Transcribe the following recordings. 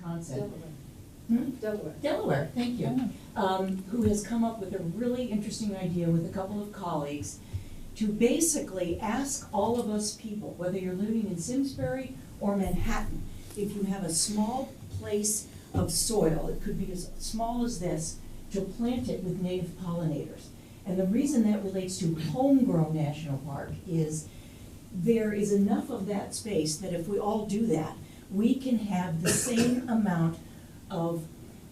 Wisconsin. Delaware, thank you. Who has come up with a really interesting idea with a couple of colleagues to basically ask all of us people, whether you're living in Simsbury or Manhattan, if you have a small place of soil, it could be as small as this, to plant it with native pollinators. And the reason that relates to homegrown national park is there is enough of that space that if we all do that, we can have the same amount of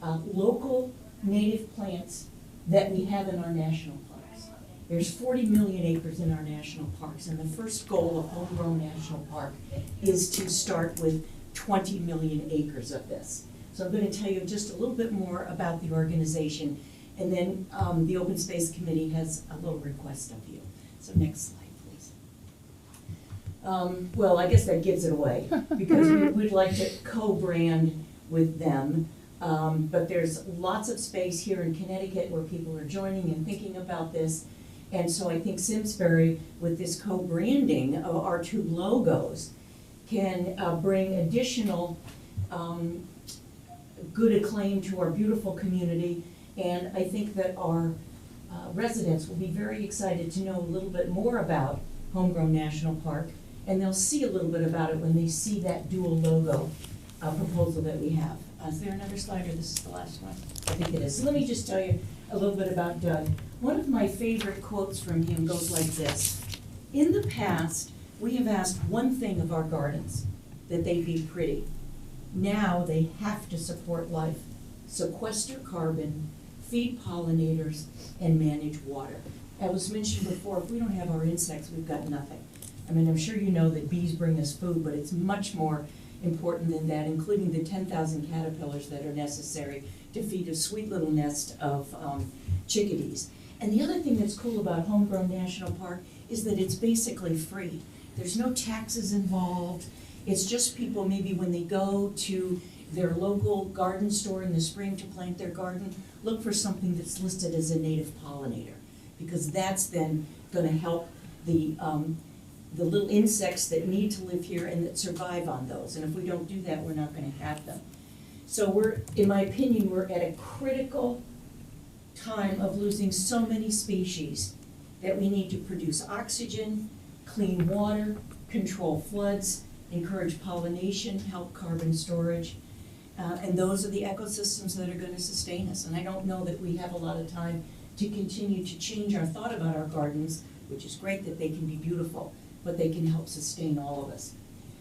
local native plants that we have in our national parks. There's 40 million acres in our national parks, and the first goal of Homegrown National Park is to start with 20 million acres of this. So I'm going to tell you just a little bit more about the organization, and then the Open Space Committee has a little request of you. So next slide, please. Well, I guess that gives it away, because we'd like to co-brand with them. But there's lots of space here in Connecticut where people are joining and thinking about this. And so I think Simsbury, with this co-branding of our two logos, can bring additional good acclaim to our beautiful community. And I think that our residents will be very excited to know a little bit more about Homegrown National Park. And they'll see a little bit about it when they see that dual logo proposal that we have. Is there another slide, or this is the last one? I think it is. So let me just tell you a little bit about Doug. One of my favorite quotes from him goes like this: "In the past, we have asked one thing of our gardens, that they be pretty. Now they have to support life, sequester carbon, feed pollinators, and manage water." As was mentioned before, if we don't have our insects, we've got nothing. I mean, I'm sure you know that bees bring us food, but it's much more important than that, including the 10,000 caterpillars that are necessary to feed a sweet little nest of chickadees. And the other thing that's cool about Homegrown National Park is that it's basically free. There's no taxes involved. It's just people, maybe when they go to their local garden store in the spring to plant their garden, look for something that's listed as a native pollinator, because that's then going to help the little insects that need to live here and that survive on those. And if we don't do that, we're not going to have them. So we're, in my opinion, we're at a critical time of losing so many species that we need to produce oxygen, clean water, control floods, encourage pollination, help carbon storage. And those are the ecosystems that are going to sustain us. And I don't know that we have a lot of time to continue to change our thought about our gardens, which is great that they can be beautiful, but they can help sustain all of us.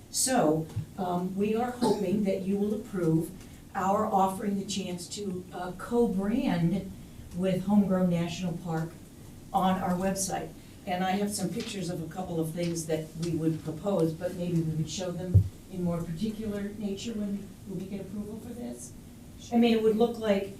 So we are hoping that you will approve our offering the chance to co-brand with Homegrown National Park on our website. And I have some pictures of a couple of things that we would propose, but maybe we would show them in more particular nature when we get approval for this. I mean, it would look like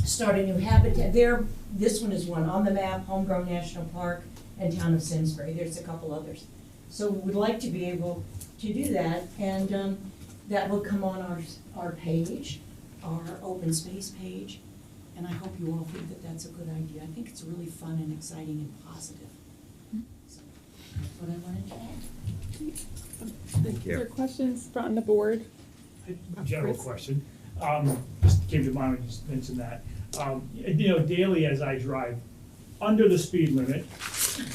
start a new habitat. There, this one is one on the map, Homegrown National Park and Town of Simsbury. There's a couple others. So we would like to be able to do that, and that will come on our page, our open space page, and I hope you all think that that's a good idea. I think it's really fun and exciting and positive. So that's what I wanted to add. Thank you. Are there questions from the board? A general question. Just came to mind when you just mentioned that. You know, daily as I drive under the speed limit,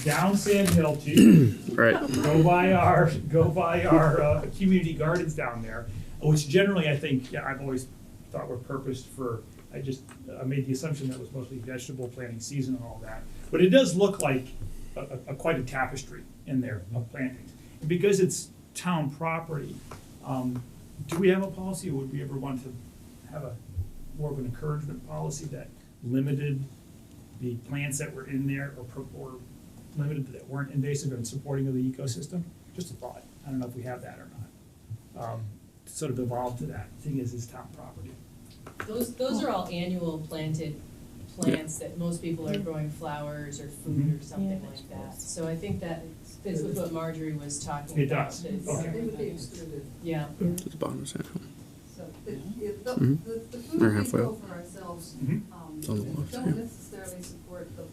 down Sand Hill to Right. go by our community gardens down there, which generally I think I've always thought were purposed for. I made the assumption that was mostly vegetable planting season and all that, but it does look like quite a tapestry in there of plantings. And because it's town property, do we have a policy, or would we ever want to have a more of an encouragement policy that limited the plants that were in there, or limited that weren't invasive and supporting of the ecosystem? Just a thought. I don't know if we have that or not. Sort of evolved to that. The thing is town property. Those are all annual planted plants that most people are growing flowers or food or something like that. So I think that fits with what Marjorie was talking It about. does. It's- Okay. They would be excluded. Yeah. To the bottom of Sand Hill. So the Mhm. food Or we halfway grow up. for ourselves Mhm. It's on the left, don't yeah. necessarily support the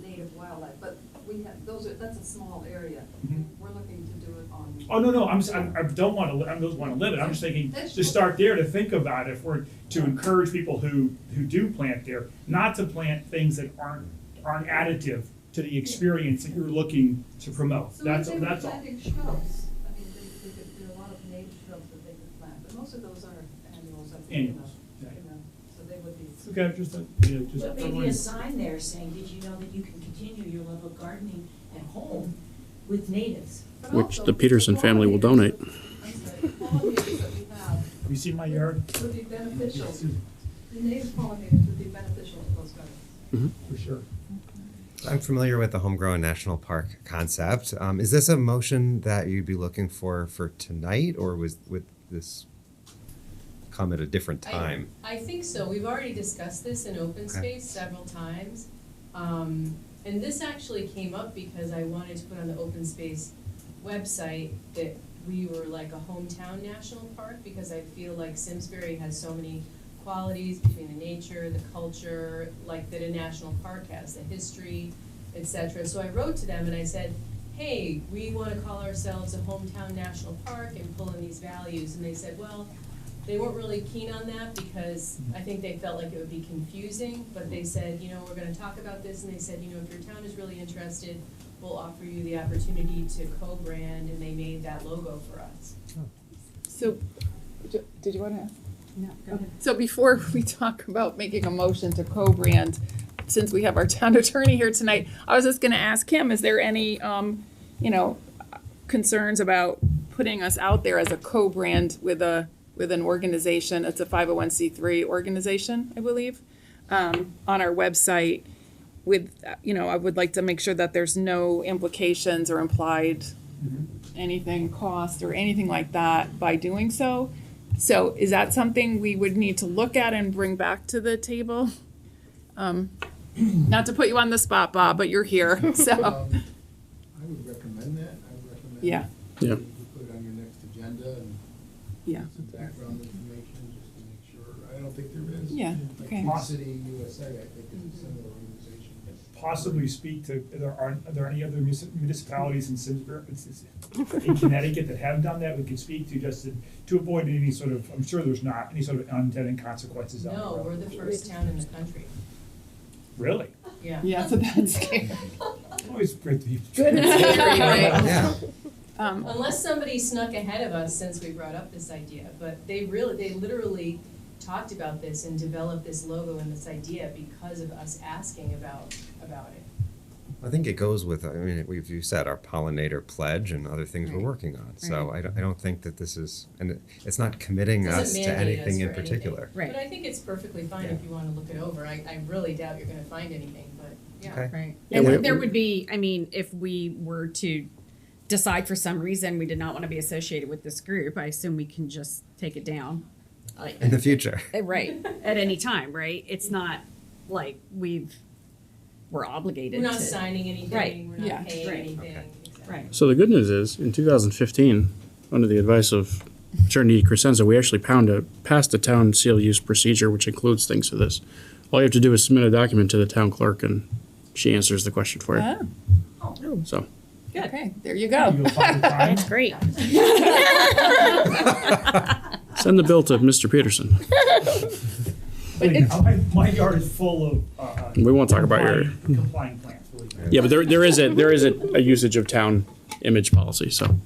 native wildlife, but we have, that's a small area. Mhm. We're looking to do it on. Oh, no, I don't want to, I don't want to limit, I'm just thinking, to start there, to think about if we're, to encourage people who do plant there, not to plant things that aren't additive to the experience that you're looking to promote, So that's if they were all. planting shrubs, I mean, there are a lot of native shrubs that they could plant, but most of those are annuals, I think, Annuals, you right. know, so they would be. Okay, just, just. But maybe a sign there saying, did you know that you can continue your love of gardening at home with natives? But Which also, the Peterson family will donate. I'm sorry, the pollinators that we have Have you seen my yard? would be beneficial, the native pollinators would be beneficial to those gardens. For sure. I'm familiar with the Homegrown National Park concept. Is this a motion that you'd be looking for tonight, or would this come at a different time? I think so. We've already discussed this in open Okay. space several times. And this actually came up because I wanted to put on the open space website that we were like a hometown national park, because I feel like Simsbury has so many qualities between the nature, the culture, like that a national park has, the history, etc. So I wrote to them and I said, hey, we want to call ourselves a hometown national park and pull in these values. And they said, well, they weren't really keen on that because I think they felt like it would be confusing, but they said, you know, we're gonna talk about this, and they said, you know, if your town is really interested, we'll offer you the opportunity to co-brand, and they made that logo for us. So, did you want to ask? No, go ahead. So before we talk about making a motion to co-brand, since we have our town attorney here tonight, I was just gonna ask him, is there any, concerns about putting us out there as a co-brand with an organization? It's a 501c3 organization, I believe, on our website with, I would like to make sure that there's no implications or implied anything cost or anything like that by doing so. So is that something we would need to look at and bring back to the table? Not to put you on the spot, Bob, but you're here, so, I would recommend that. I would recommend. Yeah. Yeah. You put it on your next agenda and yeah, some background information just to make sure. I don't think there is. yeah, Like okay. Tea City USA, I think is a similar organization. Possibly speak to, are there any other municipalities in Simsbury, in Connecticut that have done that we could speak to, just to avoid any sort of, I'm sure there's not, any sort of unintended consequences down the No, road. we're the first town in the country, Really? yeah. Yeah, so that's scary. Always great to be. Good and scary, right? Yeah. Unless somebody snuck ahead of us since we brought up this idea, but they literally talked about this and developed this logo and this idea because of us asking about it. I think it goes with, you said our pollinator pledge and other things we're Right. working on. So I don't think that this is, and it's not committing Doesn't us to mandate us anything in for anything. particular. Right. But I think it's perfectly fine if you wanna look it over. I really doubt you're gonna find anything, but yeah. Okay. Right. Yeah, And we- there would be, I mean, if we were to decide for some reason we did not want to be associated with this group, I assume we can just take it down. In the future. Right, at any time, right? It's not like we're obligated We're to. not signing anything, Right. we're Yeah. not paying Right. anything. Okay. exactly. Right. So the good news is, in 2015, under the advice of Attorney Crescenzo, we actually passed a town seal use procedure, which includes things for this. All you have to do is submit a document to the town clerk, and she answers the question for you. Ah, So, Good. okay, there you go. You'll find the time. That's great. send the bill to Mr. Peterson. Please, my yard is full of. We won't talk about your- Complying plants, believe me. Yeah, but there is a usage of town image policy, so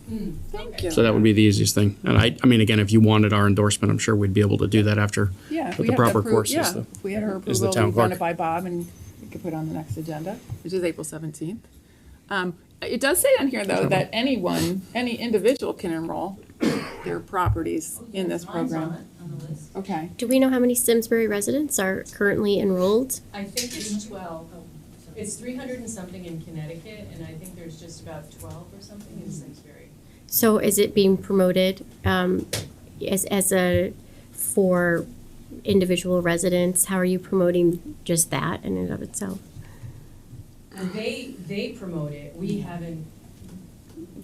Thank you. so that would be the easiest thing. And I mean, again, if you wanted our endorsement, I'm sure we'd be able to do that after. Yeah, if With we the have proper appro- course is yeah, the- if we had her is the approval, town we'd run clerk. it by Bob and we could put it on the next agenda, which is April 17th. It does say on here, though, that any individual can enroll their properties in this Mine's program. on it, on the list. Okay. Do we know how many Simsbury residents are currently enrolled? I think it's 12. It's 300 and something in Connecticut, and I think there's just about 12 or something in Simsbury. So is it being promoted for individual residents? How are you promoting just that in and of itself? They promote it. We haven't.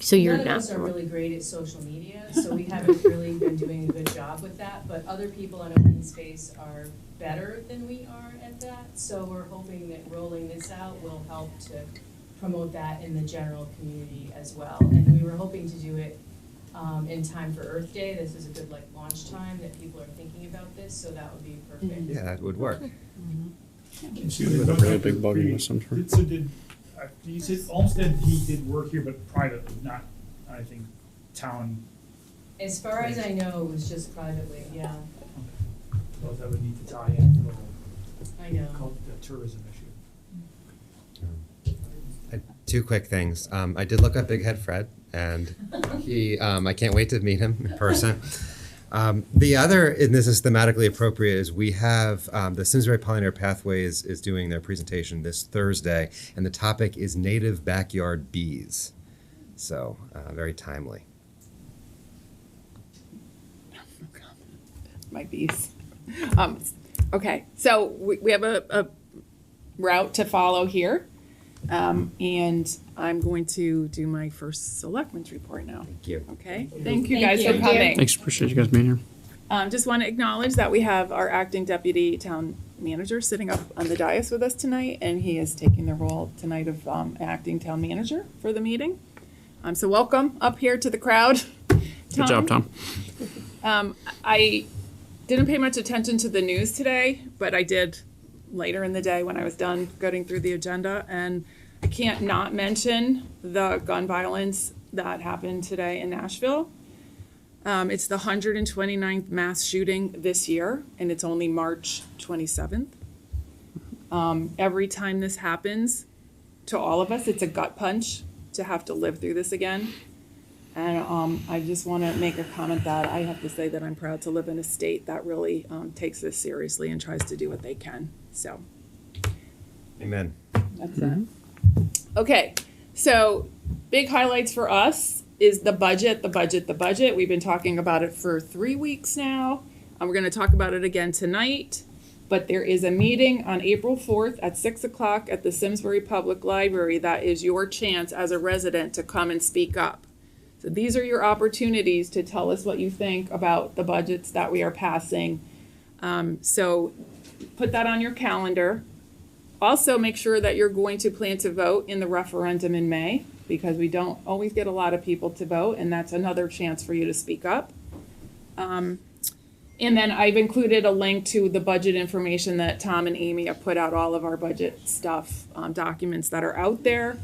So you're None of not us are promoting. really great at social media, so we haven't really been doing a good job with that. But other people on open space are better than we are at that. So we're hoping that rolling this out will help to promote that in the general community as well. And we were hoping to do it in time for Earth Day. This is a good like launch time that people are thinking about this, so that would be perfect. Yeah, that would work. And Susan, With a going really back to big bug in previous- this, I'm sure. So did, you said Olmsted, he did work here, but privately, not, I think, town, As far as I know, it was just privately, yeah, well, that would need to tie in a little, I know. called the tourism issue. Two quick things. I did look up Big Head Fred, and he, I can't wait to meet him in person. The other, and this is thematically appropriate, is we have the Simsbury Pollinator Pathways is doing their presentation this Thursday, and the topic is native backyard bees. So, very timely. My bees. Okay, so we have a route to follow here. And I'm going to do my first selectmen's report now. Thank you. Okay, thank you Thank guys you. for coming. Thanks, appreciate you guys being here. Just want to acknowledge that we have our acting deputy town manager sitting up on the dais with us tonight, and he is taking the role tonight of acting town manager for the meeting. So welcome up here to the crowd. Good job, Tom. I didn't pay much attention to the news today, but I did later in the day when I was done getting through the agenda, and I can't not mention the gun violence that happened today in Nashville. It's the 129th mass shooting this year, and it's only March 27th. Every time this happens to all of us, it's a gut punch to have to live through this again. And I just want to make a comment that I have to say that I'm proud to live in a state that really takes this seriously and tries to do what they can. So Amen. that's that. Okay, so big highlights for us is the budget. We've been talking about it for 3 weeks now. We're going to talk about it again tonight. But there is a meeting on April 4th at 6 o'clock at the Simsbury Public Library. That is your chance as a resident to come and speak up. So these are your opportunities to tell us what you think about the budgets that we are passing. So put that on your calendar. Also, make sure that you're going to plan to vote in the referendum in May, because we don't always get a lot of people to vote, and that's another chance for you to speak up. And then I've included a link to the budget information that Tom and Amy have put out, all of our budget stuff, documents that are out there.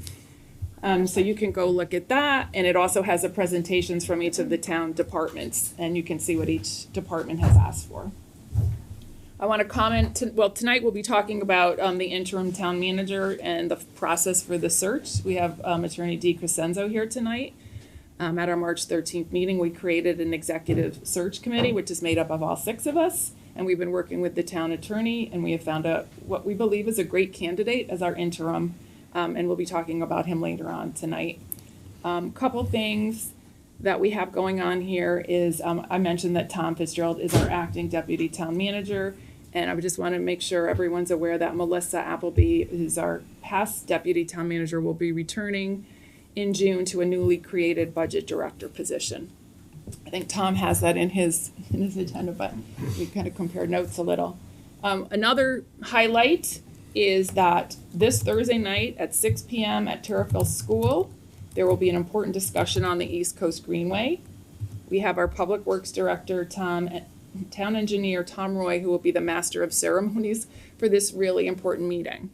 So you can go look at that, and it also has the presentations from each of the town departments, and you can see what each department has asked for. I want to comment, tonight we'll be talking about the interim town manager and the process for the search. We have Attorney Dee Crescenzo here tonight. At our March 13th meeting, we created an executive search committee, which is made up of all 6 of us, and we've been working with the town attorney, and we have found what we believe is a great candidate as our interim. And we'll be talking about him later on tonight. Couple things that we have going on here is I mentioned that Tom Fitzgerald is our acting deputy town manager, and I just want to make sure everyone's aware that Melissa Appleby, who's our past deputy town manager, will be returning in June to a newly created budget director position. I think Tom has that in his agenda, but we kind of compared notes a little. Another highlight is that this Thursday night at 6 p.m. at Terriffill School, there will be an important discussion on the East Coast Greenway. We have our Public Works Director, Town Engineer Tom Roy, who will be the master of ceremonies for this really important meeting.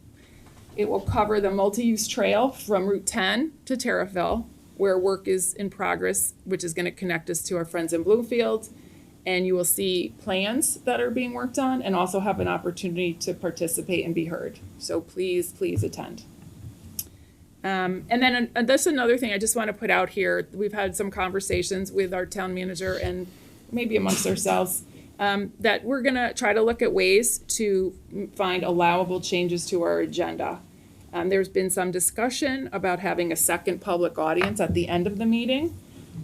It will cover the multi-use trail from Route 10 to Terriffill, where work is in progress, which is going to connect us to our friends in Bloomfield. And you will see plans that are being worked on and also have an opportunity to participate and be heard. So please, please attend. And then that's another thing I just want to put out here. We've had some conversations with our town manager and maybe amongst ourselves that we're going to try to look at ways to find allowable changes to our agenda. There's been some discussion about having a second public audience at the end of the meeting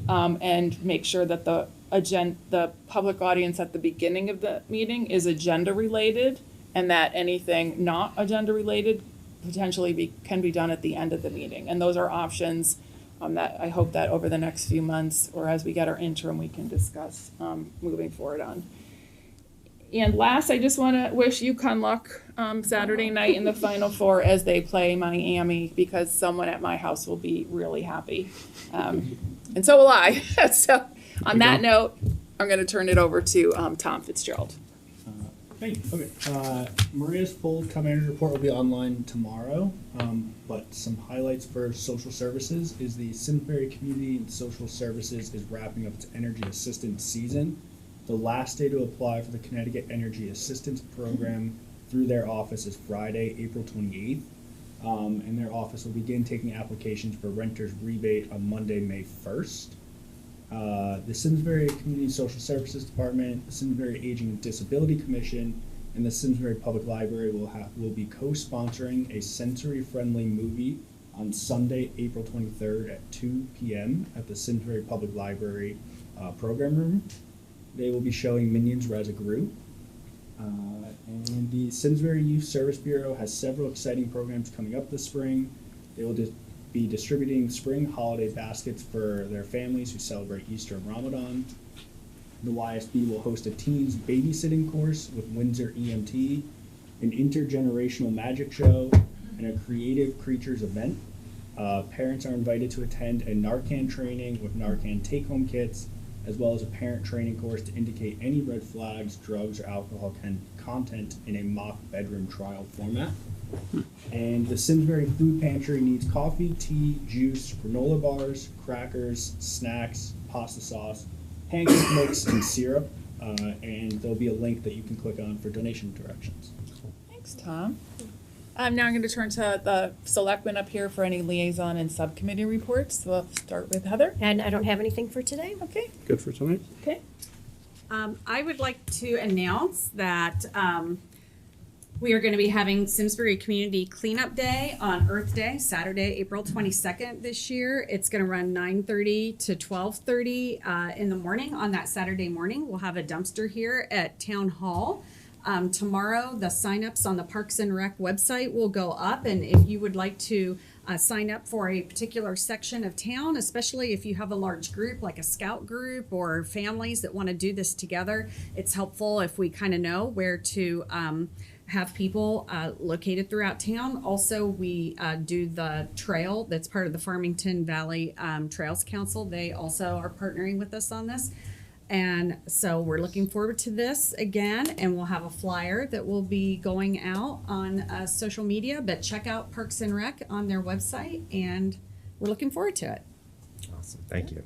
and make sure that the public audience at the beginning of the meeting is agenda related, and that anything not agenda related potentially can be done at the end of the meeting. And those are options that I hope that over the next few months, or as we get our interim, we can discuss moving forward on. And last, I just want to wish UConn luck Saturday night in the Final Four as they play Miami, because someone at my house will be really happy. And so will I. So on that note, I'm going to turn it over to Tom Fitzgerald. Thank you. Okay. Maria's full town manager report will be online tomorrow, but some highlights for social services is the Simsbury Community and Social Services is wrapping up its energy assistance season. The last day to apply for the Connecticut Energy Assistance Program through their office is Friday, April 28th. And their office will begin taking applications for renter's rebate on Monday, May 1st. The Simsbury Community Social Services Department, the Simsbury Aging and Disability Commission, and the Simsbury Public Library will be co-sponsoring a sensory-friendly movie on Sunday, April 23rd at 2 p.m. at the Simsbury Public Library program room. They will be showing Minions as a group. And the Simsbury Youth Service Bureau has several exciting programs coming up this spring. They will be distributing spring holiday baskets for their families who celebrate Easter and Ramadan. The YSB will host a teens babysitting course with Windsor EMT, an intergenerational magic show, and a creative creatures event. Parents are invited to attend a Narcan training with Narcan take-home kits, as well as a parent training course to indicate any red flags, drugs, or alcohol content in a mock bedroom trial format. And the Simsbury Food Pantry needs coffee, tea, juice, granola bars, crackers, snacks, pasta sauce, pancake mix, and syrup. And there'll be a link that you can click on for donation directions. Thanks, Tom. Now I'm going to turn to the selectmen up here for any liaison and subcommittee reports. So we'll start with Heather. And I don't have anything for today. Okay. Good for tonight. Okay. I would like to announce that we are going to be having Simsbury Community Cleanup Day on Earth Day, Saturday, April 22nd this year. It's going to run 9:30 to 12:30 in the morning. On that Saturday morning, we'll have a dumpster here at Town Hall. Tomorrow, the signups on the Parks and Rec website will go up, and if you would like to sign up for a particular section of town, especially if you have a large group like a scout group or families that want to do this together, it's helpful if we kind of know where to have people located throughout town. Also, we do the trail that's part of the Farmington Valley Trails Council. They also are partnering with us on this. And so we're looking forward to this again, and we'll have a flyer that will be going out on social media, but check out Parks and Rec on their website, and we're looking forward to it. Awesome, thank you.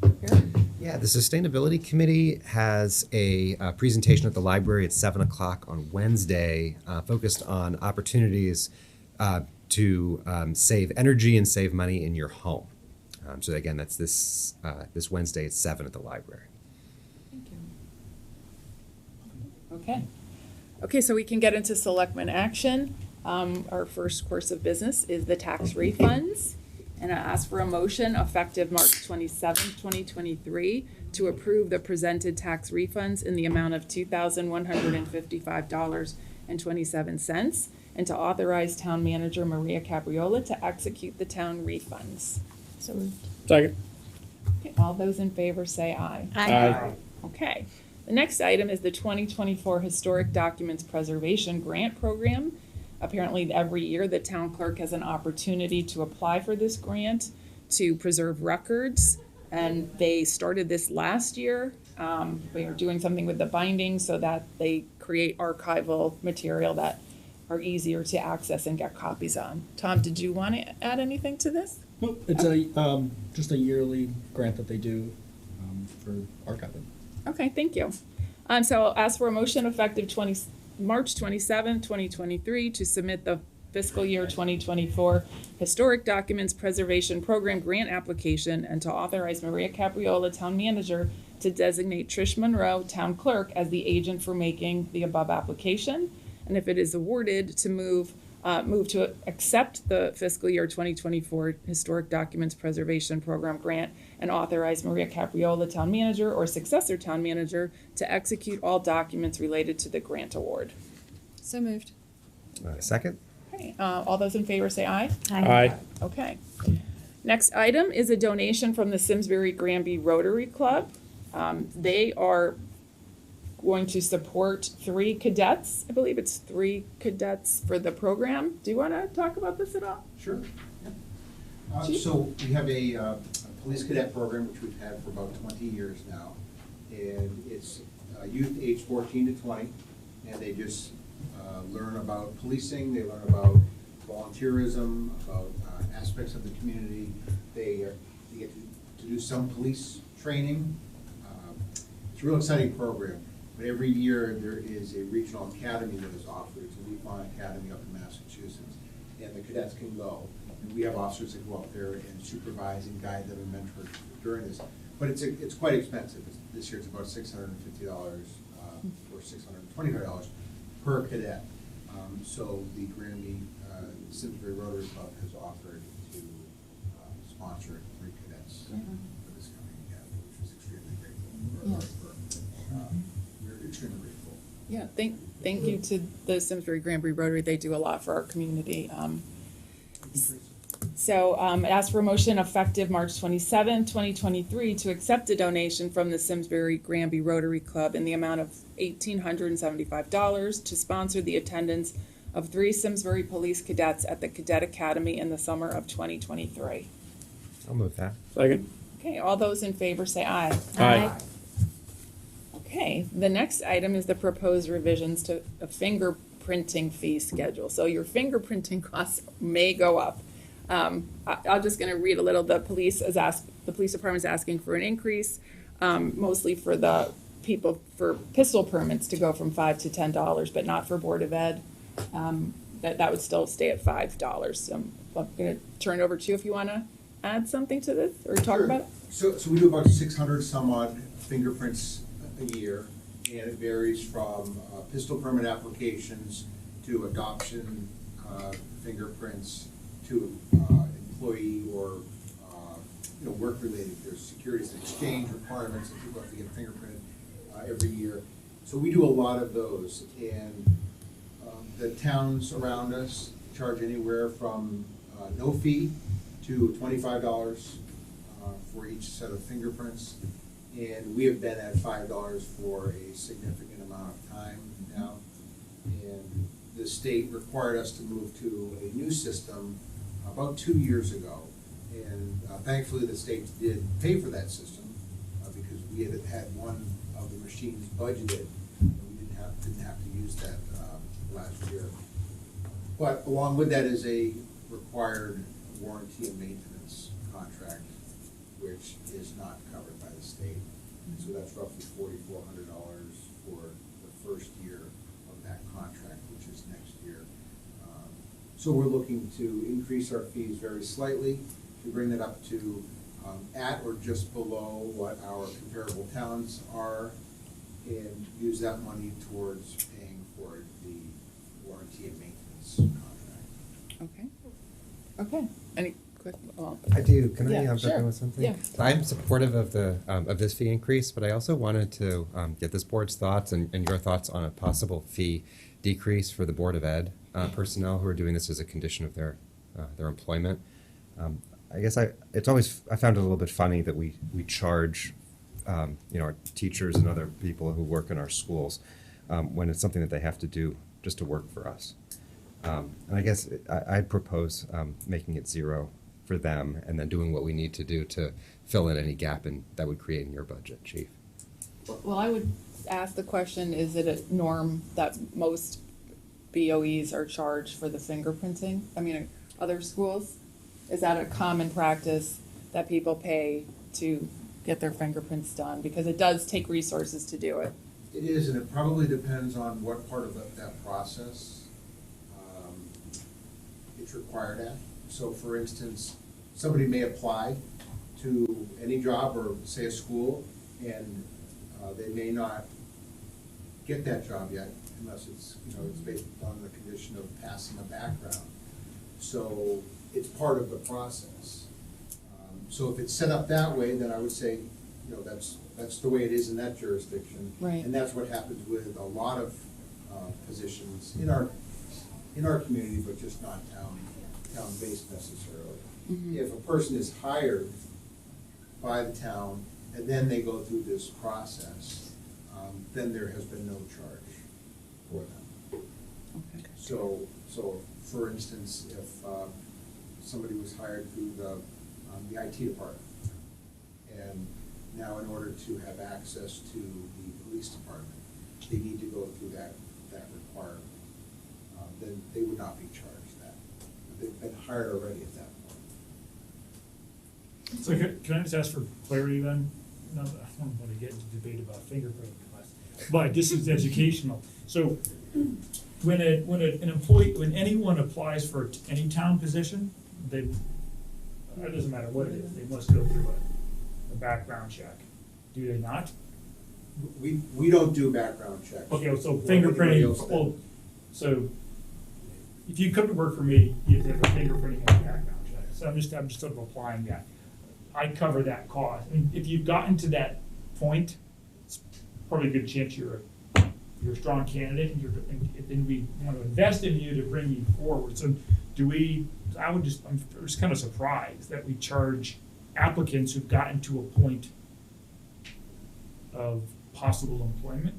Good. Yeah, the Sustainability Committee has a presentation at the library at 7 o'clock on Wednesday, focused on opportunities to save energy and save money in your home. So again, that's this Wednesday at 7 at the library. Thank you. Okay. Okay, so we can get into selectmen action. Our first course of business is the tax refunds. And I ask for a motion effective March 27th, 2023 to approve the presented tax refunds in the amount of $2,155.27 and to authorize Town Manager Maria Capriola to execute the town refunds. So moved. Second. Okay, all those in favor say aye. Aye. Okay. The next item is the 2024 Historic Documents Preservation Grant Program. Apparently, every year the town clerk has an opportunity to apply for this grant to preserve records, and they started this last year. They are doing something with the binding so that they create archival material that are easier to access and get copies on. Tom, did you want to add anything to this? Nope, it's just a yearly grant that they do for archiving. Okay, thank you. So I'll ask for a motion effective March 27, 2023 to submit the fiscal year 2024 Historic Documents Preservation Program grant application and to authorize Maria Capriola, Town Manager, to designate Trish Monroe, Town Clerk, as the agent for making the above application. And if it is awarded, to move to accept the fiscal year 2024 Historic Documents Preservation Program grant and authorize Maria Capriola, Town Manager, or successor Town Manager to execute all documents related to the grant award. So moved. Second? Okay, all those in favor say aye. Aye. Okay. Next item is a donation from the Simsbury Granby Rotary Club. They are going to support 3 cadets. I believe it's 3 cadets for the program. Do you want to talk about this at all? Sure. Yeah. Chief? So we have a police cadet program, which we've had for about 20 years now. And it's youth aged 14 to 20, and they just learn about policing, they learn about volunteerism, about aspects of the community. They get to do some police training. It's a real exciting program. But every year there is a regional academy that is offered. It's a week-long academy up in Massachusetts, and the cadets can go. And we have officers that go up there and supervise and guide them and mentor during this. But it's quite expensive. This year it's about $650 or $625 per cadet. So the Granby Simsbury Rotary Club has offered to sponsor 3 cadets for this coming academy, which is extremely grateful. We're extremely grateful. Yeah, thank you to the Simsbury Granby Rotary. They do a lot for our community. So ask for a motion effective March 27, 2023 to accept a donation from the Simsbury Granby Rotary Club in the amount of $1,875 to sponsor the attendance of 3 Simsbury police cadets at the Cadet Academy in the summer of 2023. I'll move that. Second. Okay, all those in favor say aye. Aye. Okay, the next item is the proposed revisions to a fingerprinting fee schedule. So your fingerprinting costs may go up. I'm just going to read a little. The police department is asking for an increase, mostly for the people for pistol permits to go from $5 to $10, but not for Board of Ed. That would still stay at $5. So I'm going to turn it over to you if you want to add something to this or talk about it. So we do about 600 some odd fingerprints a year, and it varies from pistol permit applications to adoption fingerprints to employee or work related. There's securities and exchange requirements that people have to get fingerprinted every year. So we do a lot of those, and the towns around us charge anywhere from no fee to $25 for each set of fingerprints. And we have been at $5 for a significant amount of time now. And the state required us to move to a new system about 2 years ago. And thankfully the state did pay for that system because we had one of the machines budgeted, and we didn't have to use that last year. But along with that is a required warranty and maintenance contract, which is not covered by the state. And so that's roughly $4,400 for the first year of that contract, which is next year. So we're looking to increase our fees very slightly to bring that up to at or just below what our comparable towns are, and use that money towards paying for the warranty and maintenance contract. Okay. Any questions? I do. Can I Yeah, jump sure. in with something? Yeah. I'm supportive of the of this fee increase, but I also wanted to get this board's thoughts and your thoughts on a possible fee decrease for the Board of Ed personnel who are doing this as a condition of their employment. I guess I found it a little bit funny that we charge our teachers and other people who work in our schools when it's something that they have to do just to work for us. And I guess I'd propose making it $0 for them, and then doing what we need to do to fill in any gap that would create in your budget, Chief. Well, I would ask the question, is it a norm that most BOEs are charged for the fingerprinting? I mean, other schools? Is that a common practice that people pay to get their fingerprints done? Because it does take resources to do it. It is, and it probably depends on what part of that process it's required at. So for instance, somebody may apply to any job or say a school, and they may not get that job yet unless it's based on the condition of passing a background. So it's part of the process. So if it's set up that way, then I would say, that's the way it is in that jurisdiction. Right. And that's what happens with a lot of positions in our community, but just not town-based necessarily. Mm-hmm. If a person is hired by the town and then they go through this process, then there has been no charge for them. So, for instance, if somebody was hired through the IT department, and now in order to have access to the police department, they need to go through that requirement, then they would not be charged that. They've been hired already at that point. So can I just ask for clarity then? No, I don't want to get into debate about fingerprinting class, but this is educational. So when when anyone applies for any town position, it doesn't matter what it is, they must go through a background check. Do they not? We don't do background checks. Okay, so for anybody else fingerprinting, then. well, so if you come to work for me, you have to have a fingerprinting and a background check. So I'm just sort of applying that. I cover that cost. I mean, if you've gotten to that point, it's probably a good chance you're a strong candidate, and then we want to invest in you to bring you forward. So I'm just kind of surprised that we charge applicants who've gotten to a point of possible employment,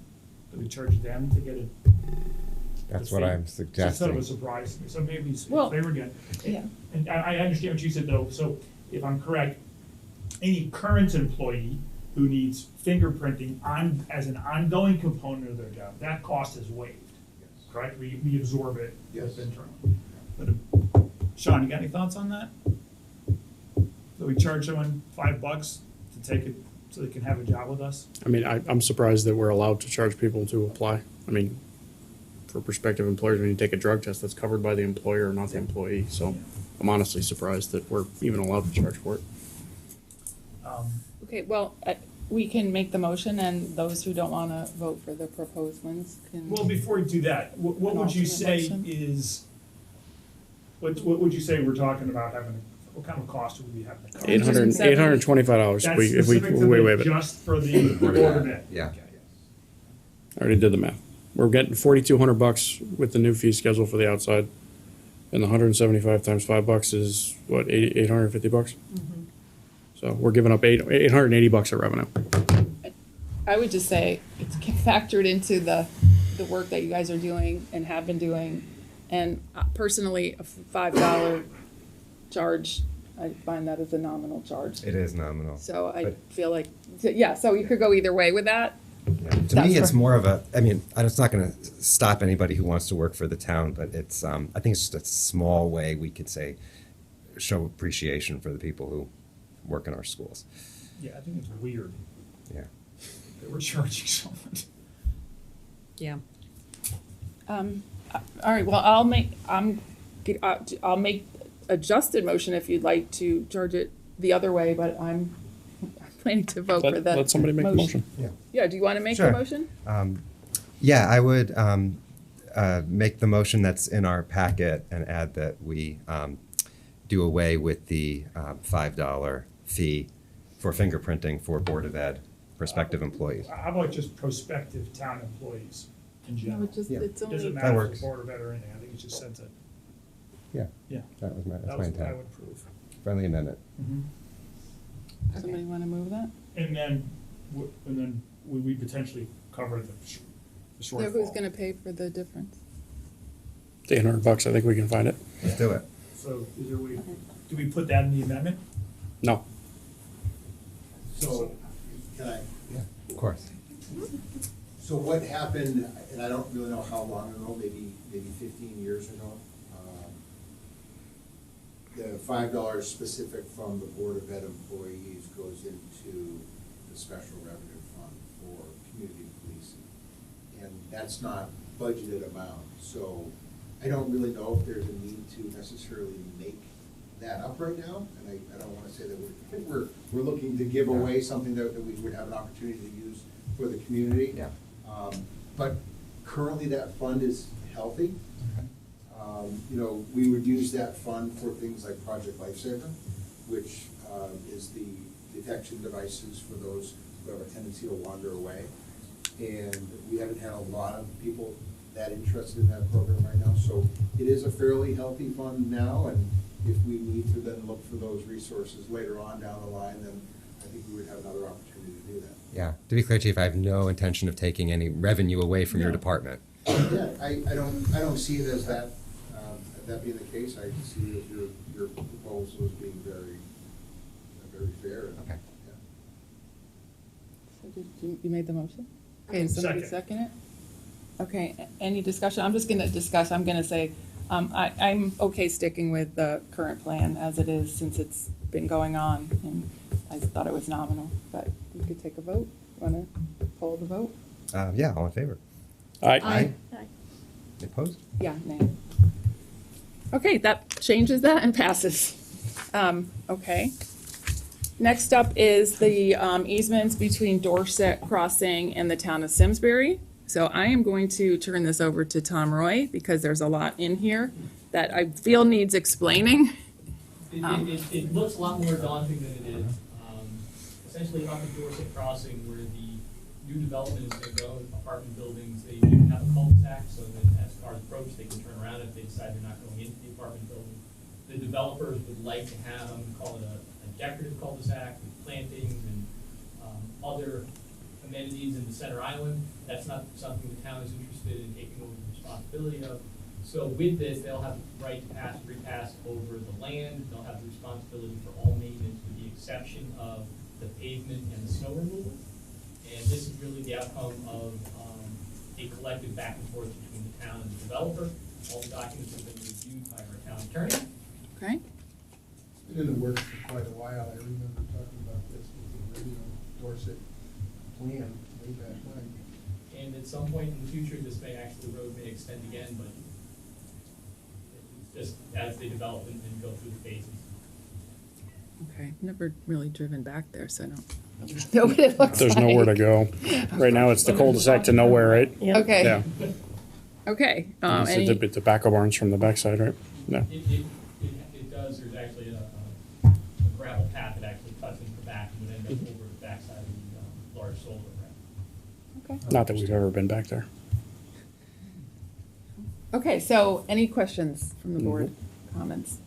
that we charge them to get it. That's what I'm It's sort of a suggesting. surprise to me, so maybe it's Well, clear again. yeah. And I understand what you said though, so if I'm correct, any current employee who needs fingerprinting as an ongoing component of their job, that cost is waived, correct? We absorb it Yes. internally. But Sean, you got any thoughts on that? So we charge someone $5 to take it, so they can have a job with us? I mean, I'm surprised that we're allowed to charge people to apply. I mean, for prospective employers, when you take a drug test, that's covered by the employer, not the employee. So I'm honestly surprised that we're even allowed to charge for it. Okay, well, we can make the motion, and those who don't want to vote for the proposed ones can. Well, before you do that, what An would you alternate say motion? is, what would you say we're talking about having, what kind of cost would we have to cover? $825 That's if we specific to waive the, it. just for the Board of Ed? Yeah. Okay. I already did the math. We're getting $4,200 with the new fee schedule for the outside, and the 175 times $5 is what, $850? So we're giving up $880 of revenue. I would just say it's factored into the work that you guys are doing and have been doing. And personally, a $5 charge, I find that as a nominal charge. It is nominal. So I But- feel like, yeah, so you could go either way with that. To That's me, it's for- more of a, I mean, it's not going to stop anybody who wants to work for the town, but it's, I think it's just a small way we could say, show appreciation for the people who work in our schools. Yeah, I think it's weird Yeah. that we're charging so much. Yeah. All right, well, I'll make adjusted motion if you'd like to charge it the other way, but I'm planning to vote for that. Let somebody make the motion. Yeah, do you want to make the Sure. motion? Yeah, I would make the motion that's in our packet and add that we do away with the $5 fee for fingerprinting for Board of Ed prospective employees. How about just prospective town employees in No, general? it's just, Yeah. it's It only. doesn't That matter if works. it's Board of Ed or anything, I think it's just sense it. Yeah, Yeah, that's my that was what I intent. would approve. Friendly amendment. Somebody want to move that? And then, would we potentially cover the So shortfall? who's going to pay for the difference? $800, I think we can find it. Let's do it. So is there a way, do we put that in the amendment? No. So, can I? Of course. So what happened, and I don't really know how long ago, maybe 15 years ago, the $5 specific from the Board of Ed employees goes into the special revenue fund for community policing. And that's not budgeted amount, so I don't really know if there's a need to necessarily make that up right now. And I don't wanna say that we're looking to give away something that we would have an opportunity to use for the community. Yeah. But currently that fund is healthy. You know, we would use that fund for things like Project Lifesaver, which is the detection devices for those who have a tendency to wander away. And we haven't had a lot of people that interested in that program right now. So it is a fairly healthy fund now, and if we need to then look for those resources later on down the line, then I think we would have another opportunity to do that. Yeah, to be clear, Chief, I have no intention of taking any revenue away from your department. Yeah, I don't see it as that, that being the case. I see it as your proposal as being very, very fair. Okay. Yeah. So you made the motion? Okay, does somebody second it? Okay, any discussion? I'm just gonna discuss, I'm gonna say, I'm okay sticking with the current plan as it is since it's been going on, and I thought it was nominal, but you could take a vote. Wanna poll the vote? Yeah, all in favor? Aye. Opposed? Yeah, nay. Okay, that changes that and passes. Okay. Next up is the easements between Dorset Crossing and the town of Simsbury. So I am going to turn this over to Tom Roy because there's a lot in here that I feel needs explaining. It looks a lot more daunting than it is. Essentially up at Dorset Crossing where the new development is going to go, apartment buildings, they even have a cul-de-sac so that as cars approach, they can turn around if they decide they're not going into the apartment building. The developers would like to have, I'm going to call it a decorative cul-de-sac with plantings and other amenities in the center island. That's not something the town is interested in taking over the responsibility of. So with this, they'll have the right to repass over the land. They'll have the responsibility for all maintenance with the exception of the pavement and the snow removal. And this is really the outcome of a collective back and forth between the town and the developer. All the documents have been reviewed by our town attorney. Okay. It's been in the works for quite a while. I remember talking about this with the original Dorset plan way back when. And at some point in the future, this may actually, the road may extend again, but it's just as they develop and go through the phases. Okay, never really driven back there, so I don't know what it looks There's like. nowhere to go. Right now, it's the cul-de-sac to nowhere, right? Okay. Yeah. Okay. It's Any, the tobacco barns from the backside, right? No. It does, there's actually a gravel path that actually cuts into the back and would end up over the backside of the large solar array. okay. Not that we've ever been back there. Okay, so any questions from the board, comments?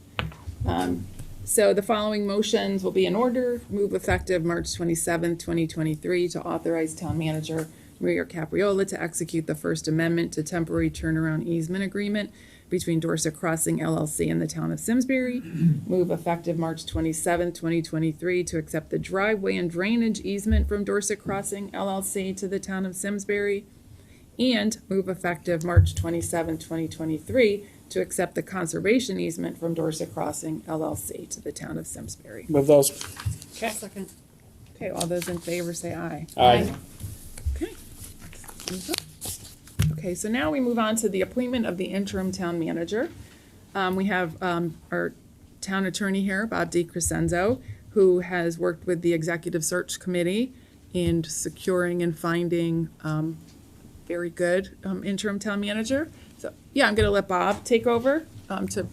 So the following motions will be in order. Move effective March 27th, 2023 to authorize town manager Maria Capriola to execute the First Amendment to temporary turnaround easement agreement between Dorset Crossing LLC and the town of Simsbury. Move effective March 27th, 2023 to accept the driveway and drainage easement from Dorset Crossing LLC to the town of Simsbury. And move effective March 27, 2023, to accept the conservation easement from Dorset Crossing LLC to the town of Simsbury. Move those. Okay. Second. Okay, all those in favor say aye. Aye. Okay. Okay, so now we move on to the appointment of the interim town manager. We have our town attorney here, Bob DiCrescenzo, who has worked with the executive search committee in securing and finding very good interim town manager. So, yeah, I'm going to let Bob take over to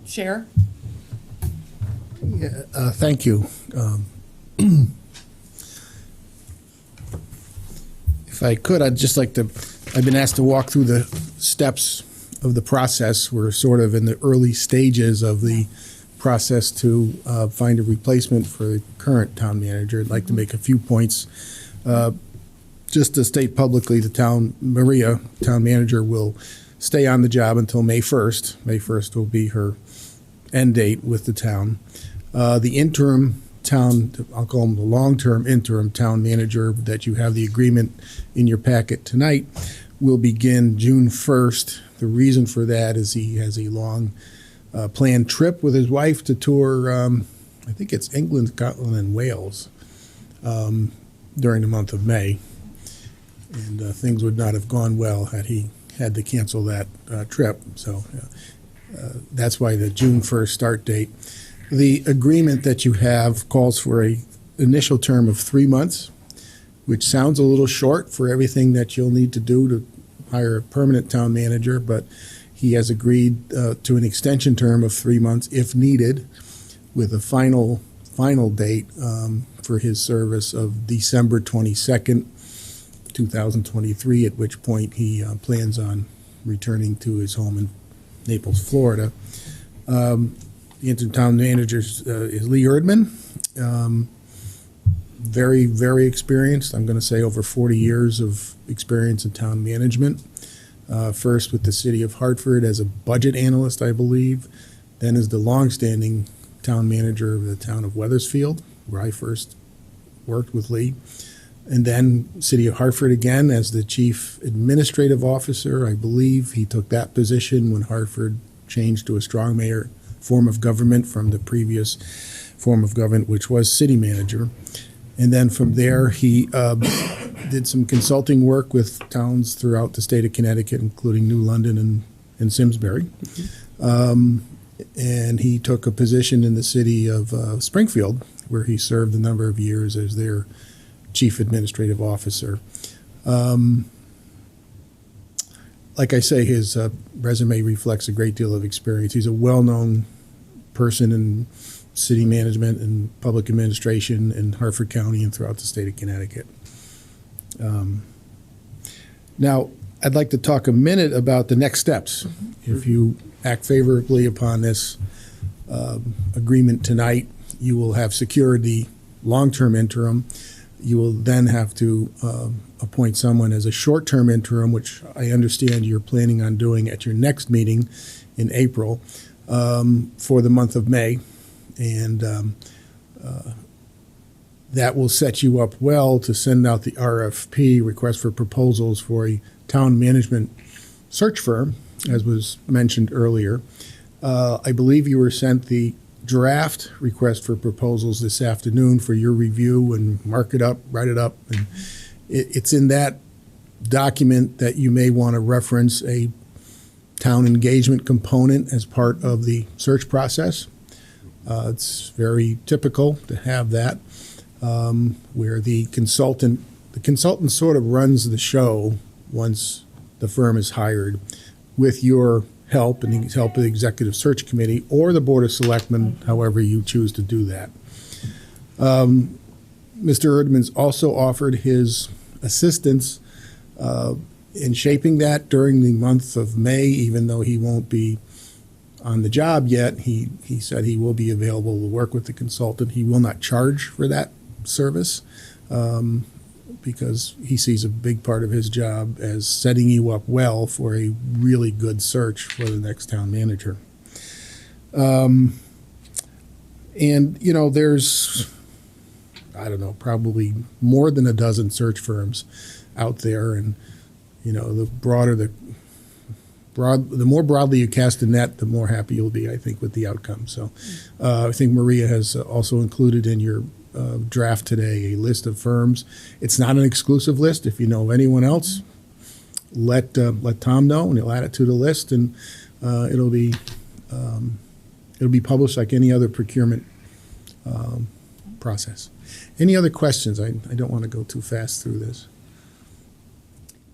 share. Yeah, thank you. If I could, I'd just like to, I've been asked to walk through the steps of the process. We're sort of in the early stages of the process to find a replacement for the current town manager. I'd like to make a few points. Just to state publicly, Maria, town manager, will stay on the job until May 1st. May 1st will be her end date with the town. The interim town, I'll call him the long-term interim town manager that you have the agreement in your packet tonight, will begin June 1st. The reason for that is he has a long planned trip with his wife to tour, I think it's England, Scotland, and Wales during the month of May. And things would not have gone well had he had to cancel that trip. So that's why the June 1st start date. The agreement that you have calls for a initial term of 3 months, which sounds a little short for everything that you'll need to do to hire a permanent town manager, but he has agreed to an extension term of 3 months if needed, with a final date for his service of December 22nd, 2023, at which point he plans on returning to his home in Naples, Florida. The interim town manager is Lee Erdman, Very, very experienced. I'm going to say over 40 years of experience in town management. First with the city of Hartford as a budget analyst, I believe, then as the longstanding town manager of the town of Weathersfield, where I first worked with Lee. And then City of Hartford again as the chief administrative officer. I believe he took that position when Hartford changed to a strong mayor form of government from the previous form of government, which was city manager. And then from there, he did some consulting work with towns throughout the state of Connecticut, including New London and Simsbury. And he took a position in the city of Springfield, where he served a number of years as their chief administrative officer. Like I say, his resume reflects a great deal of experience. He's a well-known person in city management and public administration in Hartford County and throughout the state of Connecticut. Now, I'd like to talk a minute about the next steps. If you act favorably upon this agreement tonight, you will have secured the long-term interim. You will then have to appoint someone as a short-term interim, which I understand you're planning on doing at your next meeting in April for the month of May. And that will set you up well to send out the RFP, request for proposals, for a town management search firm, as was mentioned earlier. I believe you were sent the draft request for proposals this afternoon for your review and mark it up, write it up. And it's in that document that you may want to reference a town engagement component as part of the search process. It's very typical to have that, where the consultant sort of runs the show once the firm is hired, with your help and the help of the Executive Search Committee or the Board of Selectmen, however you choose to do that. Mr. Erdman's also offered his assistance in shaping that during the month of May, even though he won't be on the job yet. He said he will be available to work with the consultant. He will not charge for that service because he sees a big part of his job as setting you up well for a really good search for the next town manager. And, you know, there's, I don't know, probably more than a dozen search firms out there. And, you know, the more broadly you cast the net, the more happy you'll be, I think, with the outcome. So I think Maria has also included in your draft today a list of firms. It's not an exclusive list. If you know of anyone else, let Tom know, and he'll add it to the list, and it'll be published like any other procurement process. Any other questions? I don't want to go too fast through this.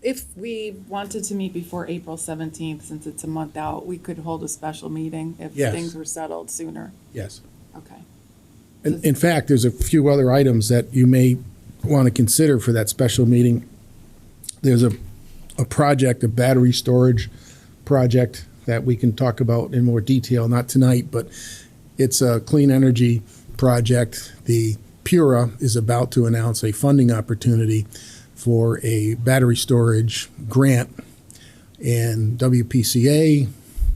If we wanted to meet before April 17th, since it's a month out, we could hold a special meeting if Yes. things were settled sooner. Yes. Okay. In fact, there's a few other items that you may want to consider for that special meeting. There's a project, a battery storage project that we can talk about in more detail, not tonight, but it's a clean energy project. The PURA is about to announce a funding opportunity for a battery storage grant, and WPCA,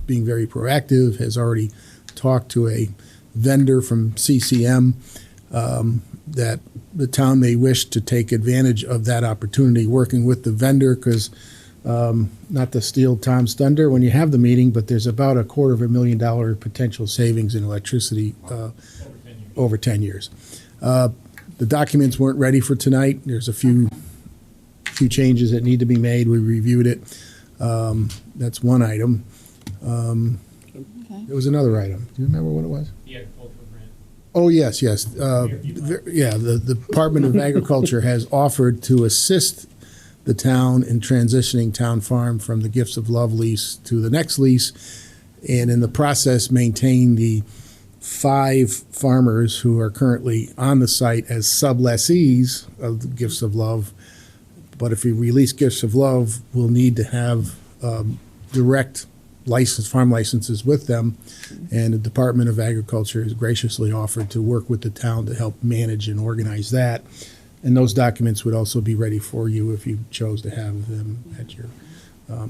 being very proactive, has already talked to a vendor from CCM that the town may wish to take advantage of that opportunity, working with the vendor, because not to steal Tom's thunder when you have the meeting, but there's about $250,000 potential savings in electricity over 10 years. The documents weren't ready for tonight. There's a few changes that need to be made. We reviewed it. That's one item. Okay. There was another item. Do you remember what it was? The agricultural grant. Oh, yes. The Department of Agriculture has offered to assist the town in transitioning Town Farm from the Gifts of Love lease to the next lease, and in the process maintain the 5 farmers who are currently on the site as sublessees of the Gifts of Love. But if we release Gifts of Love, we'll need to have direct farm licenses with them, and the Department of Agriculture has graciously offered to work with the town to help manage and organize that. And those documents would also be ready for you if you chose to have them at your. That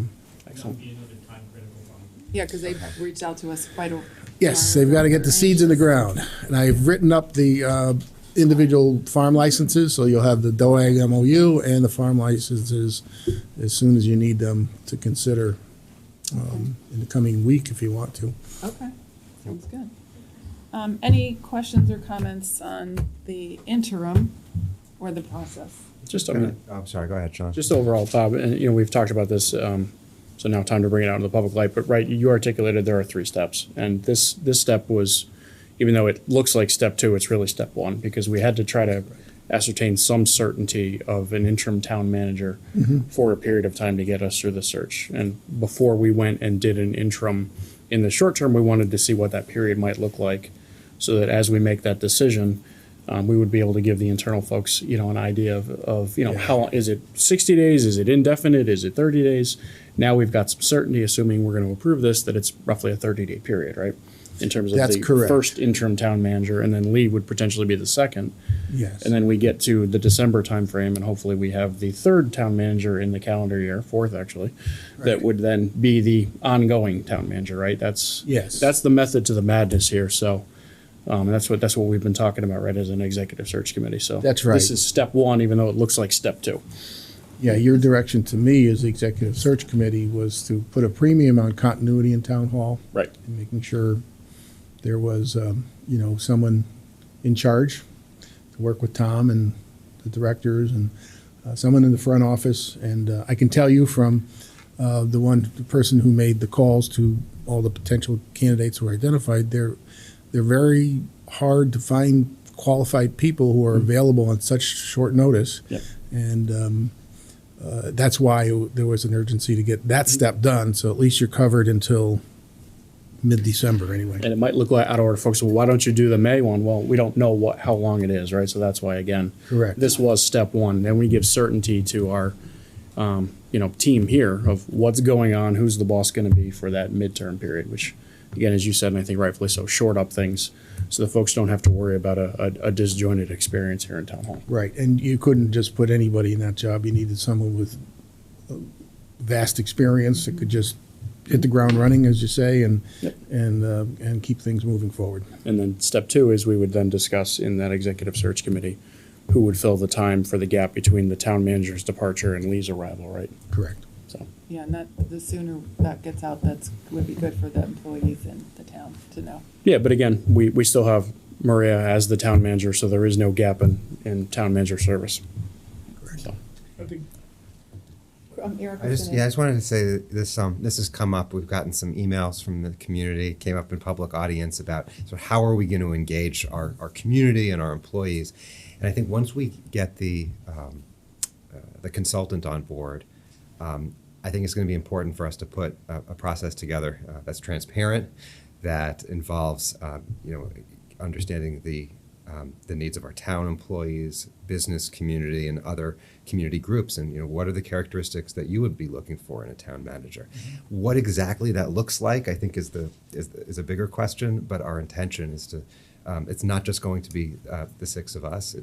would be another time critical problem. Yeah, because they've reached out to us quite a. Yes, they've got to get the seeds in the ground, and I've written up the individual farm licenses, so you'll have the DOAG MOU and the farm licenses as soon as you need them to consider in the coming week if you want to. Okay, sounds good. Any questions or comments on the interim or the process? Just, I mean, I'm sorry, go ahead, Sean. just overall, Bob, and we've talked about this, so now time to bring it out into the public light, but right, you articulated there are 3 steps, and this step was, even though it looks like step 2, it's really step 1, because we had to try to ascertain some certainty of an interim town manager for a period of time to get us through the search. And before we went and did an interim in the short term, we wanted to see what that period might look like, so that as we make that decision, we would be able to give the internal folks, an idea of how long, is it 60 days, is it indefinite, is it 30 days? Now we've got some certainty, assuming we're going to approve this, that it's roughly a 30-day period, right? In terms of That's the correct. first interim town manager, and then Lee would potentially be the second. Yes. And then we get to the December timeframe, and hopefully we have the 3rd town manager in the calendar year, 4th actually, that would then be the ongoing town manager, right? That's the method to the madness here. So that's what we've been talking about, right, as an executive search committee. So That's right. This is step 1, even though it looks like step 2. Yeah, your direction to me as the executive search committee was to put a premium on continuity in town hall. Right. And making sure there was, someone in charge to work with Tom and the directors and someone in the front office. And I can tell you from the person who made the calls to all the potential candidates who were identified, they're very hard to find qualified people who are available on such short notice. Yep. And that's why there was an urgency to get that step done, so at least you're covered until mid-December anyway. And it might look like out of order, folks. Well, why don't you do the May one? Well, we don't know how long it is, right? So that's why, again, Correct. this was step 1. Then we give certainty to our, team here of what's going on, who's the boss going to be for that midterm period, which, again, as you said, and I think rightfully so, short up things so the folks don't have to worry about a disjointed experience here in town hall. Right, and you couldn't just put anybody in that job. You needed someone with vast experience that could just hit the ground running, as you say, and keep things moving forward. And then step 2 is we would then discuss in that executive search committee who would fill the time for the gap between the town manager's departure and Lee's arrival, right? Correct. So, Yeah, and the sooner that gets out, would be good for the employees in the town to know. yeah, but again, we still have Maria as the town manager, so there is no gap in town manager service. So. I think Eric I just wanted to say that this has come up. We've gotten some emails from the community, came up in public audience about how are we going to engage our community and our employees. And I think once we get the consultant on board, I think it's going to be important for us to put a process together that's transparent, that involves understanding the needs of our town employees, business community, and other community groups, and what are the characteristics that you would be looking for in a town manager. What exactly that looks like, I think, is a bigger question. But our intention is to. It's not just going to be the 6 of us.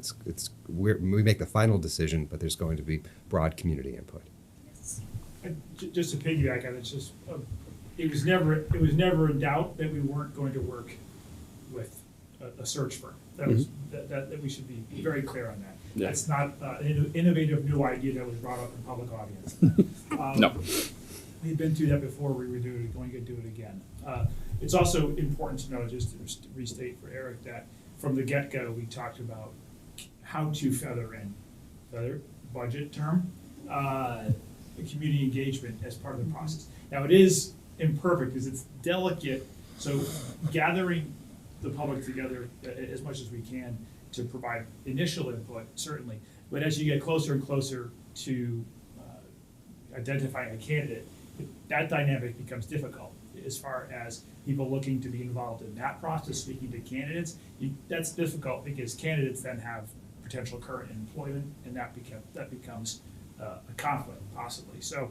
We make the final decision, but there's going to be broad community input. Just to piggyback on it, it's just it was never in doubt that we weren't going to work with a search firm. That was that we should be very clear on that. Yeah. That's not an innovative new idea that was brought up in public audience. No. We've been through that before. We were going to do it again. It's also important to know, just to restate for Eric, that from the get-go we talked about how to feather budget term, community engagement as part of the process. Now it is imperfect because it's delicate, so gathering the public together as much as we can to provide initial input, certainly, but as you get closer and closer to identifying a candidate, that dynamic becomes difficult as far as people looking to be involved in that process, speaking to candidates. That's difficult because candidates then have potential current employment, and that becomes a conflict, possibly. So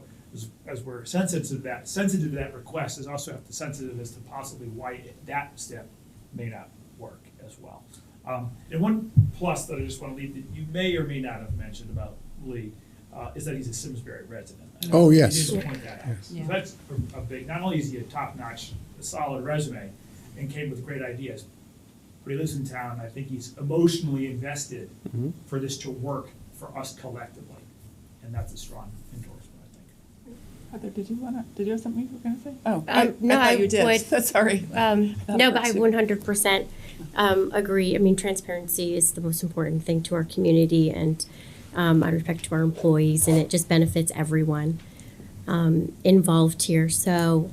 as we're sensitive to that request, is also have to sensitive as to possibly why that step may not work as well. And one plus that I just want to leave that you may or may not have mentioned about Lee is that he's a Simsbury resident. Oh, yes. You didn't point that out. Yeah. So that's a big, not only is he a top-notch, a solid resume and came with great ideas, but he lives in town, and I think he's emotionally invested for this to work for us collectively. And that's a strong endorsement, I think. Heather, did you have something you were gonna say? Oh, No, I thought you did. would. Sorry. No, but I 100% agree. I mean, transparency is the most important thing to our community and out of respect to our employees, and it just benefits everyone involved here. So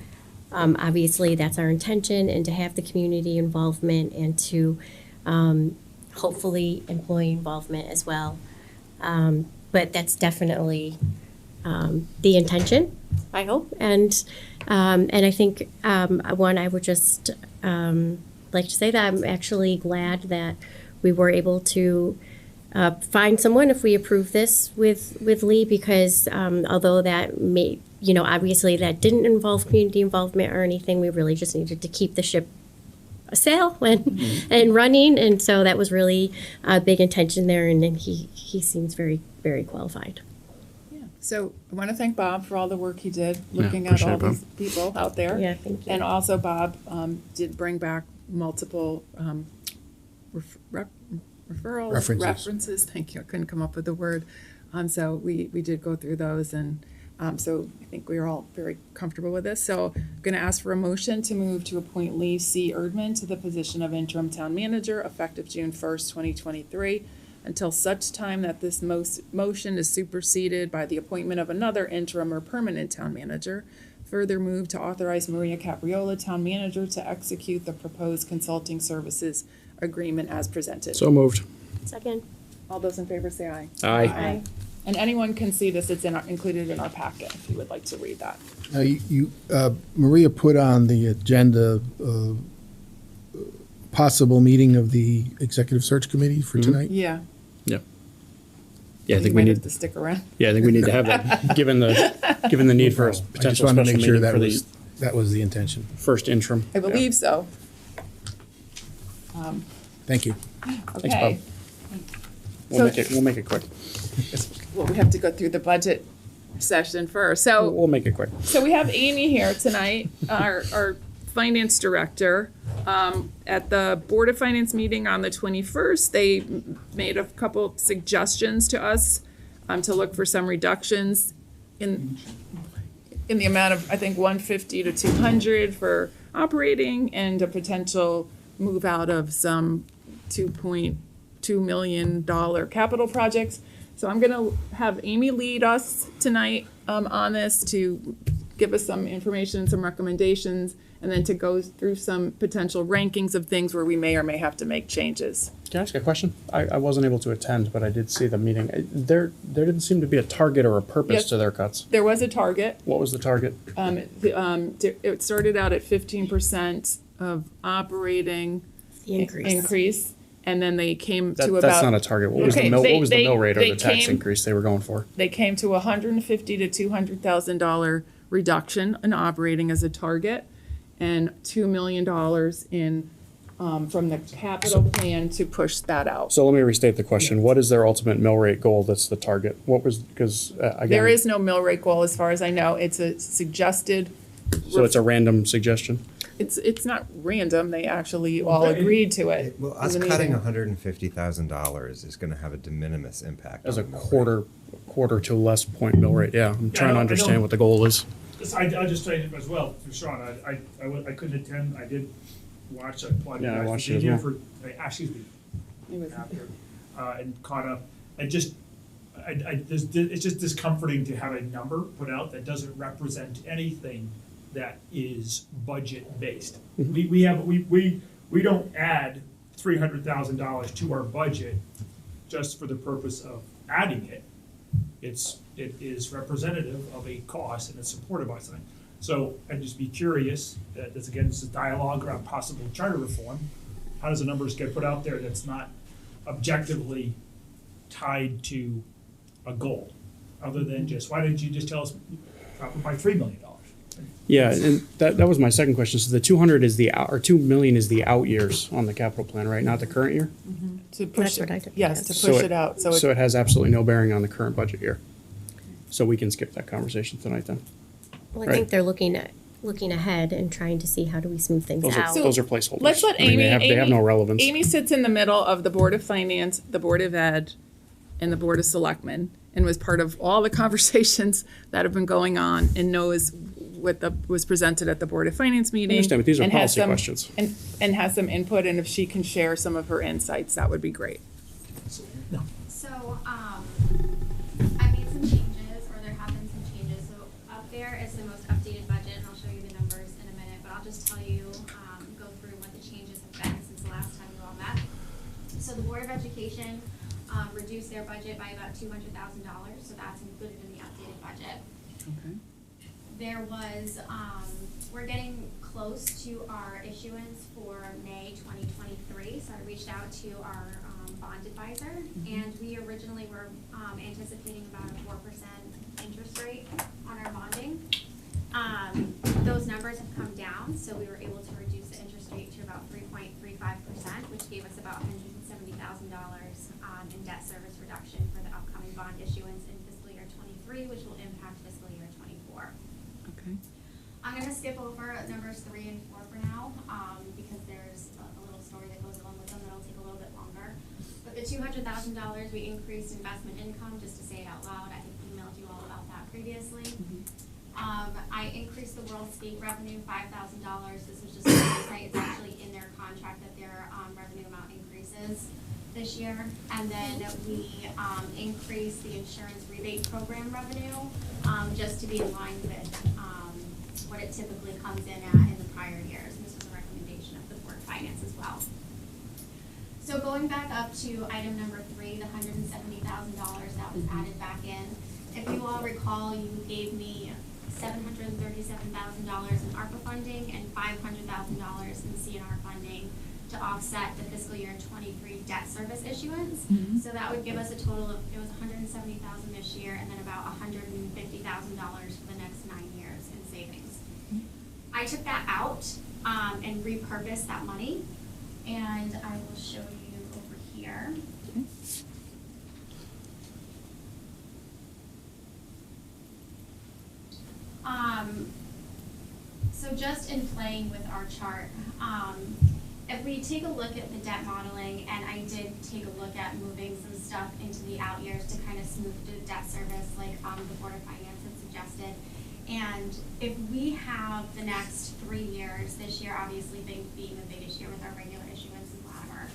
obviously, that's our intention, and to have the community involvement and to hopefully employee involvement as well. But that's definitely the intention, I hope. And I think I would just like to say that I'm actually glad that we were able to find someone if we approve this with Lee, because although that may, obviously that didn't involve community involvement or anything, we really just needed to keep the ship sail and running, and so that was really a big intention there, and then he seems very, very qualified. So I want to thank Bob for all the work he did, looking at appreciate all it, Bob. these people out there. Yeah, thank you. And also Bob did bring back multiple references. Thank you. I couldn't come up with the word. So we did go through those, and so I think we are all very comfortable with this. So I'm going to ask for a motion to move to appoint Lee C. Erdman to the position of interim town manager effective June 1st, 2023, until such time that this motion is superseded by the appointment of another interim or permanent town manager. Further move to authorize Maria Capriola, town manager, to execute the proposed consulting services agreement as presented. So moved. Second. All those in favor say aye. Aye. And anyone can see this, it's included in our packet if you would like to read that. Maria put on the agenda possible meeting of the executive search committee for tonight. Yeah. Yeah, I You think we might need. have to stick around. Yeah, I think we need to have that, given the need for a I just potential wanted to special make sure meeting for that was the intention. the first interim. I believe so. Thank you. Thanks, Bob. Okay. We'll make it quick. Well, we have to go through the budget session first. So We'll make it quick. So we have Amy here tonight, our finance director. At the Board of Finance meeting on the 21st, they made a couple suggestions to us to look for some reductions in the amount of, I think, 150 to 200 for operating, and a potential move out of some $2.2 million capital projects. So I'm gonna have Amy lead us tonight on this, to give us some information, some recommendations, and then to go through some potential rankings of things where we may or may have to make changes. Can I ask a question? I wasn't able to attend, but I did see the meeting. There didn't seem to be a target or a purpose Yes. to their cuts. There was a target. What was the target? It started out at 15% of operating increase, and then they came to about. That's not a target. What was the mill rate or they the tax came- increase they were going for? They came to $150,000 to $200,000 reduction in operating as a target, and $2 million in from the capital plan to push that out. So let me restate the question. What is their ultimate mill rate goal that's the target? What was, because again. There is no mill rate goal as far as I know. It's a suggested. So it's a random suggestion? It's not random. They actually all agreed to it. Well, in us the cutting meeting. $150,000 is going to have a de minimis impact. As a on the mill rate. quarter to less point mill rate, yeah. I'm trying to I understand don't- what the goal is. I'll just say it as well, for Sean, I couldn't attend, I did watch, I applaud you Yeah, I guys watched for it being as here for, excuse me, It was- after, and caught up. It's just discomforting to have a number put out that doesn't represent anything that is budget-based. We don't add $300,000 to our budget just for the purpose of adding it. It is representative of a cost, and it's supported by something. So I'd just be curious, this is a dialogue around possible charter reform. How does the numbers get put out there that's not objectively tied to a goal? Other than just, why didn't you just tell us drop it by $3 million. Yeah, and that was my second question. So the 200 is the out, or 2 million is the out years on the capital plan, right? Not the current year? To push That's it, what I did, yes, yes. to So push it out, so So it, it has absolutely no bearing on the current budget year. So we can skip that conversation tonight then. Well, I Right. think they're looking ahead and trying to see how do we smooth things Those are, out. those are placeholders. let's let I mean, Amy, they have no relevance. Amy sits in the middle of the Board of Finance, the Board of Ed, and the Board of Selectmen, and was part of all the conversations that have been going on and knows what was presented at the Board of Finance meeting. understand, but these are and has policy some- questions. And has some input, and if she can share some of her insights, that would be great. So, I made some changes, or there have been some changes. So up there is the most updated budget, and I'll show you the numbers in a minute, but I'll just tell you, go through what the changes have been since the last time you all met. So the Board of Education, reduced their budget by about $200,000, so that's included in the updated budget. Okay. There was, we're getting close to our issuance for May 2023, so I reached out to our bond advisor, and we originally were anticipating about a 4% interest rate on our bonding. Those numbers have come down, so we were able to reduce the interest rate to about 3.35%, which gave us about $170,000 in debt service reduction for the upcoming bond issuance in fiscal year 23, which will impact fiscal year 24. Okay. I'm gonna skip over numbers 3 and 4 for now, because there's a little story that goes along with them that'll take a little bit longer. But the $200,000, we increased investment income, just to say it out loud. I emailed you all about that previously. I increased the World Skate revenue $5,000. This was just an oversight. It's actually in their contract that their revenue amount increases this year. And then we increased the insurance rebate program revenue, just to be in line with what it typically comes in at in the prior years. And this was a recommendation of the Board of Finance as well. So going back up to item number 3, the $170,000 that was added back in. If you all recall, you gave me $737,000 in ARPA funding and $500,000 in CNR funding to offset the fiscal year 23 debt service issuance. So that would give us a total of, it was $170,000 this year, and then about $150,000 for the next 9 years in savings. I took that out and repurposed that money, and I will show you over here. So just in playing with our chart, if we take a look at the debt modeling, and I did take a look at moving some stuff into the out years to kind of smooth the debt service like the Board of Finance had suggested. And if we have the next 3 years, this year obviously being the biggest year with our regular issuance in Latimer,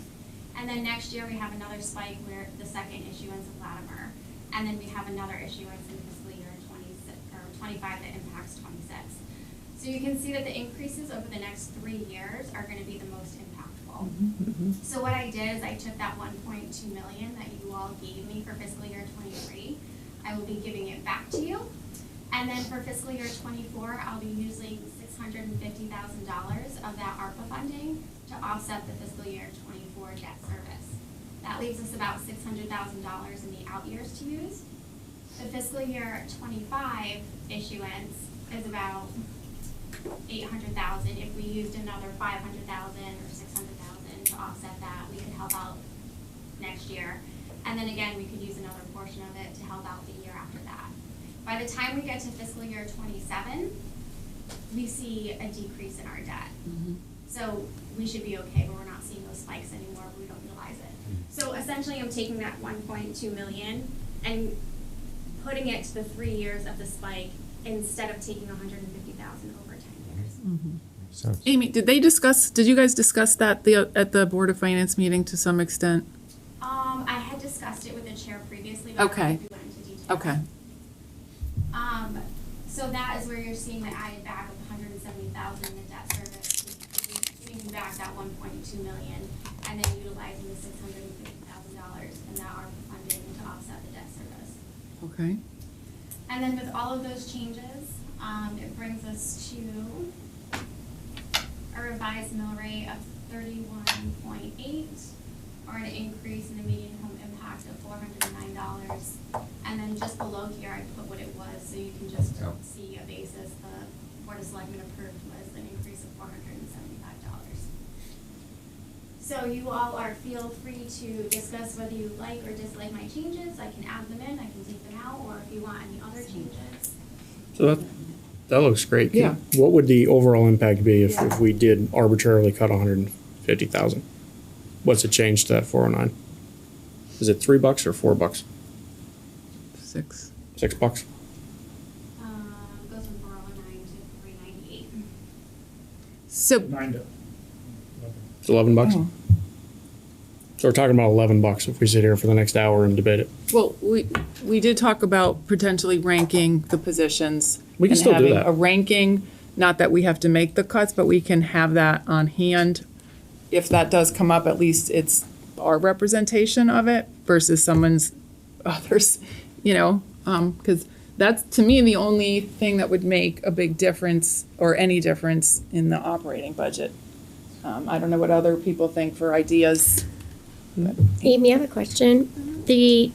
and then next year we have another spike where the second issuance of Latimer, and then we have another issuance in fiscal year 26 or 25 that impacts 26. So you can see that the increases over the next 3 years are going to be the most impactful. So what I did is I took that $1.2 million that you all gave me for fiscal year 23. I will be giving it back to you. And then for fiscal year 24, I'll be using $650,000 of that ARPA funding to offset the fiscal year 24 debt service. That leaves us about $600,000 in the out years to use. The fiscal year 25 issuance is about $800,000. If we used another $500,000 or $600,000 to offset that, we could help out next year. And then again, we could use another portion of it to help out the year after that. By the time we get to fiscal year 27, we see a decrease in our debt. So we should be okay, but we're not seeing those spikes anymore. We don't realize it. So essentially, I'm taking that $1.2 million and putting it to the 3 years of the spike instead of taking $150,000 over 10 years. So, Amy, did you guys discuss that at the Board of Finance meeting to some extent? I had discussed it with the chair previously, but I don't Okay. think we went into detail. Okay. So that is where you're seeing the added back of $170,000 in the debt service, giving back that $1.2 million, and then utilizing the $650,000 in that ARPA funding to offset the debt service. Okay. And then with all of those changes, it brings us to a revised mill rate of 31.8, or an increase in the median home impact impact of $409. And then just below here, I put what it was, so you can just Oh. see a basis. The Board of Selectmen approved was an increase of $475. So you all feel free to discuss whether you like or dislike my changes. I can add them in, I can take them out, or if you want any other changes. So that looks great. Yeah. What would the overall impact be if we did arbitrarily cut 150,000? What's it change to that 409? Is it $3 or $4? $6. $6? Goes from 409 to 398. So, 9 to 11. It's $11? Oh. So we're talking about $11 if we sit here for the next hour and debate it. well, we did talk about potentially ranking the positions. We can still do And that. having a ranking, not that we have to make the cuts, but we can have that on hand. If that does come up, at least it's our representation of it versus someone's others, because that's, to me, the only thing that would make a big difference or any difference in the operating budget. I don't know what other people think for ideas. Amy, I have a question. The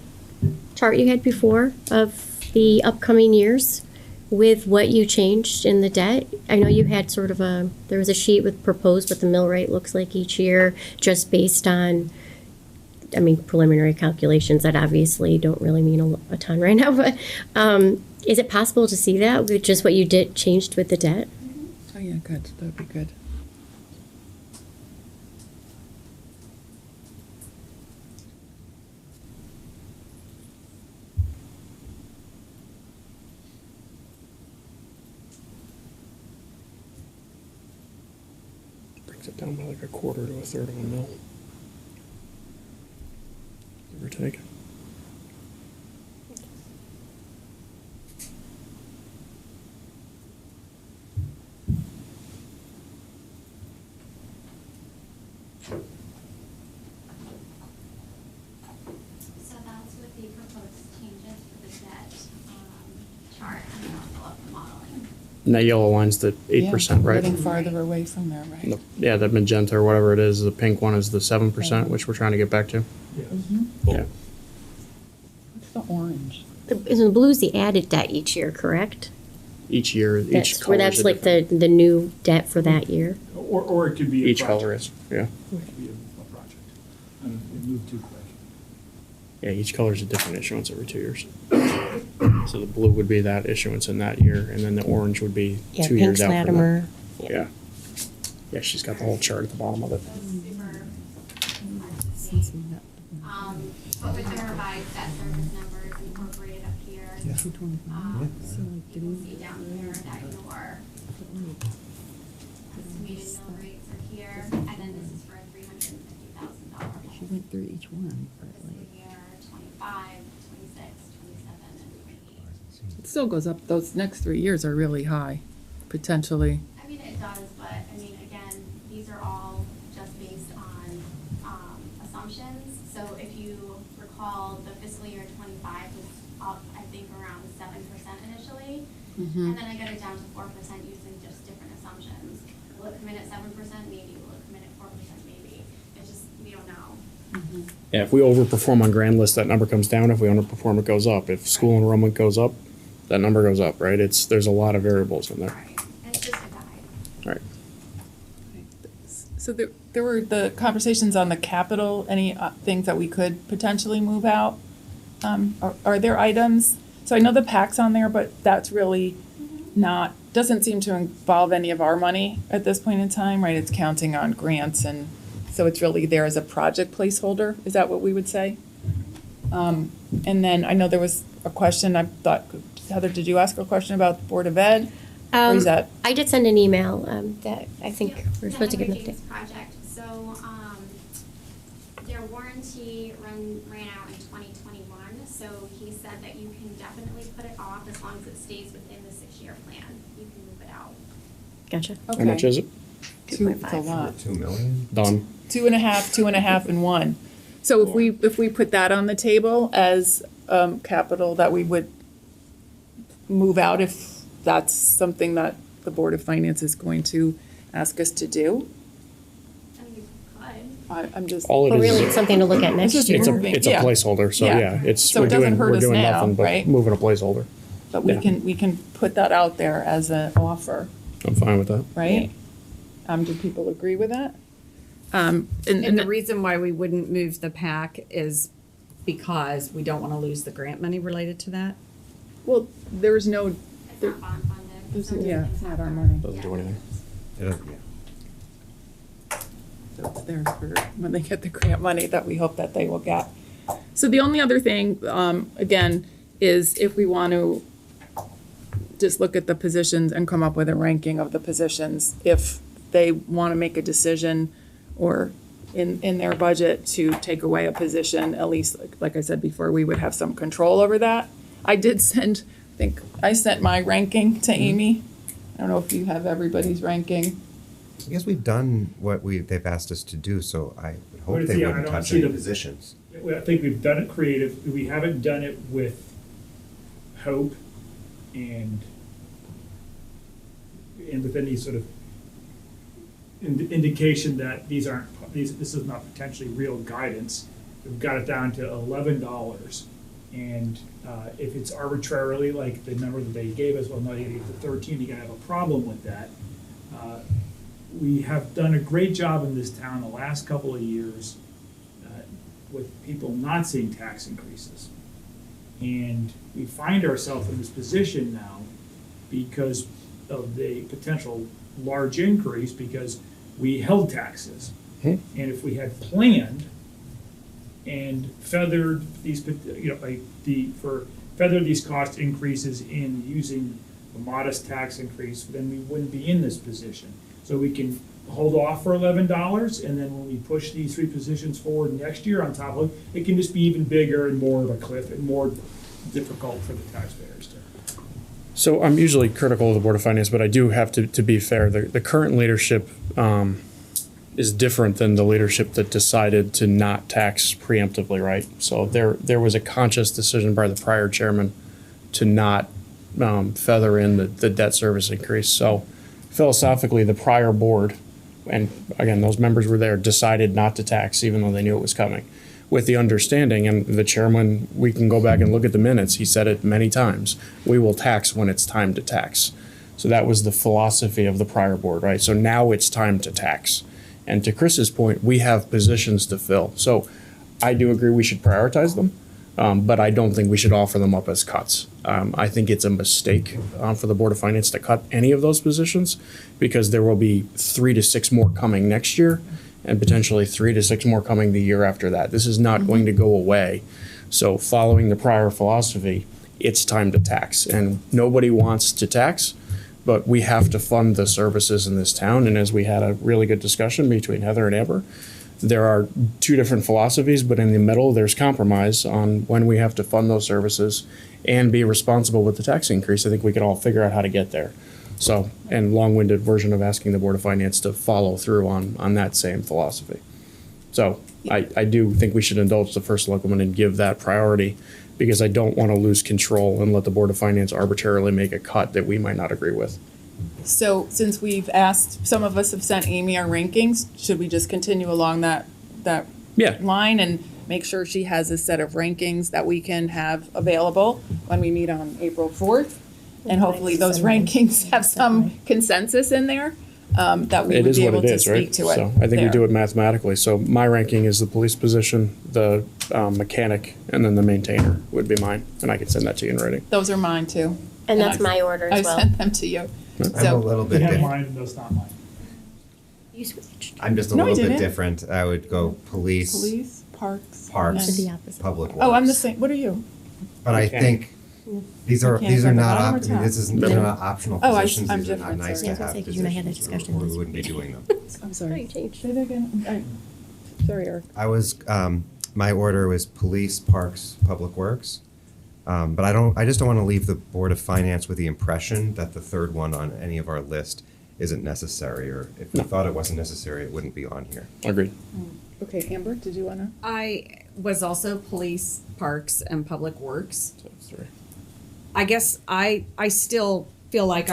chart you had before of the upcoming years with what you changed in the debt, I know you had sort of there was a sheet with proposed what the mill rate looks like each year, just based on, preliminary calculations that obviously don't really mean a ton right now, but is it possible to see that with just what you changed with the debt? Oh, yeah, good. That'd be good. Brings it down by like a quarter to a third of a mil. Give or take. So that's with the proposed changes for the debt chart, and then I'll fill up the modeling. And that yellow line's the 8%, right? Getting farther away from there, right? Yeah, the magenta or whatever it is, the pink one is the 7%, which we're trying to get back to. Yeah. What's the orange? The blue's the added debt each year, correct? Each year, each That's color where is that's a like different- the new debt for that year. Or it could be a Each project. color is, yeah. It could be a project. And it moved too quick. Yeah, each color is a different issuance every 2 years. So the blue would be that issuance in that year, and then the orange would be Yeah, 2 Pink's years out from that. Latimer. Yeah. Yeah, she's got the whole chart at the bottom of it. Those super hard to see. But with the revised debt service numbers incorporated up here, you can see down here that your estimated mill rates are here, and then this is for a $350,000. She went through each one. Fiscal year 25, 26, 27, and 28. It still goes up. Those next 3 years are really high, potentially. I mean, it does, but again, these are all just based on assumptions. So if you recall, the fiscal year 25 was up, I think, around 7% initially. And then I got it down to 4% using just different assumptions. Will it come in at 7%? Maybe. Will it come in at 4%? Maybe. It's just, we don't know. Yeah, if we overperform on grand list, that number comes down. If we underperform, it goes up. If school enrollment goes up, that number goes up, right? There's a lot of variables in there. Right. And it's just a guide. Right. So there were the conversations on the capital, any things that we could potentially move out? Are there items? So I know the PAC's on there, but that's really doesn't seem to involve any of our money at this point in time, right? It's counting on grants, and so it's really there as a project placeholder. Is that what we would say? And then I know there was a question, I thought, Heather, did you ask a question about the Board of Ed? Or is that? I did send an email that I think we're supposed to give an Henry update. James project. So, their warranty ran out in 2021, so he said that you can definitely put it off as long as it stays within the 6-year plan. You can move it out. Gotcha. How much is it? It's a 2.5. lot. 2 million? Done. 2.5, and 1. So if we put that on the table as capital that we would move out if that's something that the Board of Finance is going to ask us to do. I mean, you could. I'm just. All it Well, is really, it's something to look at next just year. it's a moving, it's a yeah. placeholder. So Yeah. yeah, it's So it doesn't hurt we're us doing now, nothing but right? moving a placeholder. But Yeah. we can put that out there as an offer, I'm fine with that. right? Do people agree with that? And the reason why we wouldn't move the PAC is because we don't want to lose the grant money related to that. Well, there's no, It's not bond funded. There's- so yeah, it's it's not not our our- money. Doesn't do anything. so it's there for when they get the grant money that we hope that they will get. So the only other thing, again, is if we want to just look at the positions and come up with a ranking of the positions, if they want to make a decision or in their budget to take away a position, at least, like I said before, we would have some control over that. I did send, I think, I sent my ranking to Amy. I don't know if you have everybody's ranking. I guess we've done what they've asked us to do, so I would hope But they see, I wouldn't don't touch see any the- positions. I think we've done it creative, we haven't done it with hope and with any sort of indication that this is not potentially real guidance. We've got it down to $11, and if it's arbitrarily, like the number that they gave us, well, no, you gave the 13, you're gonna have a problem with that. We have done a great job in this town the last couple of years with people not seeing tax increases. And we find ourselves in this position now because of the potential large increase, because we held taxes. And if we had planned and feathered these, feathered these cost increases in using a modest tax increase, then we wouldn't be in this position. So we can hold off for $11, and then when we push these three positions forward next year on top of it, it can just be even bigger and more of a cliff and more difficult for the taxpayers to. So I'm usually critical of the Board of Finance, but I do have to be fair. The current leadership is different than the leadership that decided to not tax preemptively, right? So there was a conscious decision by the prior chairman to not feather in the debt service increase. So philosophically, the prior board, and again, those members were there, decided not to tax even though they knew it was coming. With the understanding, and the chairman, we can go back and look at the minutes, he said it many times, we will tax when it's time to tax. So that was the philosophy of the prior board, right? So now it's time to tax. And to Chris's point, we have positions to fill. So I do agree we should prioritize them, but I don't think we should offer them up as cuts. I think it's a mistake for the Board of Finance to cut any of those positions, because there will be 3 to 6 more coming next year, and potentially 3 to 6 more coming the year after that. This is not going to go away. So following the prior philosophy, it's time to tax. And nobody wants to tax, but we have to fund the services in this town. And as we had a really good discussion between Heather and Amber, there are 2 different philosophies, but in the middle, there's compromise on when we have to fund those services and be responsible with the tax increase. I think we can all figure out how to get there. So, and long-winded version of asking the Board of Finance to follow through on that same philosophy. So I do think we should indulge the first selectman and give that priority, because I don't want to lose control and let the Board of Finance arbitrarily make a cut that we might not agree with. So since we've asked, some of us have sent Amy our rankings, should we just continue along that Yeah. line and make sure she has a set of rankings that we can have available when we meet on April 4th? And hopefully those rankings have some consensus in there, that we It would is be what able it to is, speak right? to it. So I think we do it mathematically. So my ranking is the police position, the mechanic, and then the maintainer would be mine. And I can send that to you in writing. Those are mine too. And that's my order as I well. sent them to you. I'm a So, little You bit have different. mine, and those not mine. You switched. I'm just a No, I little bit didn't. different. I would go police, police, parks. parks, To the opposite. public works. Oh, I'm the same, what are you? But I think these are Mechanic at the not bottom or I mean, top? these are not optional Oh, positions. I'm These are not different, nice sorry. to Yeah, I was have gonna say, 'cause you and I had a positions, discussion or we this wouldn't be doing them. I'm Oh, sorry. you changed. Say that again. Sorry, Eric. I was my order was police, parks, public works. But I just don't want to leave the Board of Finance with the impression that the third one on any of our list isn't necessary, or if we thought it wasn't necessary, it wouldn't be on here. Agreed. Okay, Amber, did you wanna? I was also police, parks, and public works. So it's 3. I guess I still feel like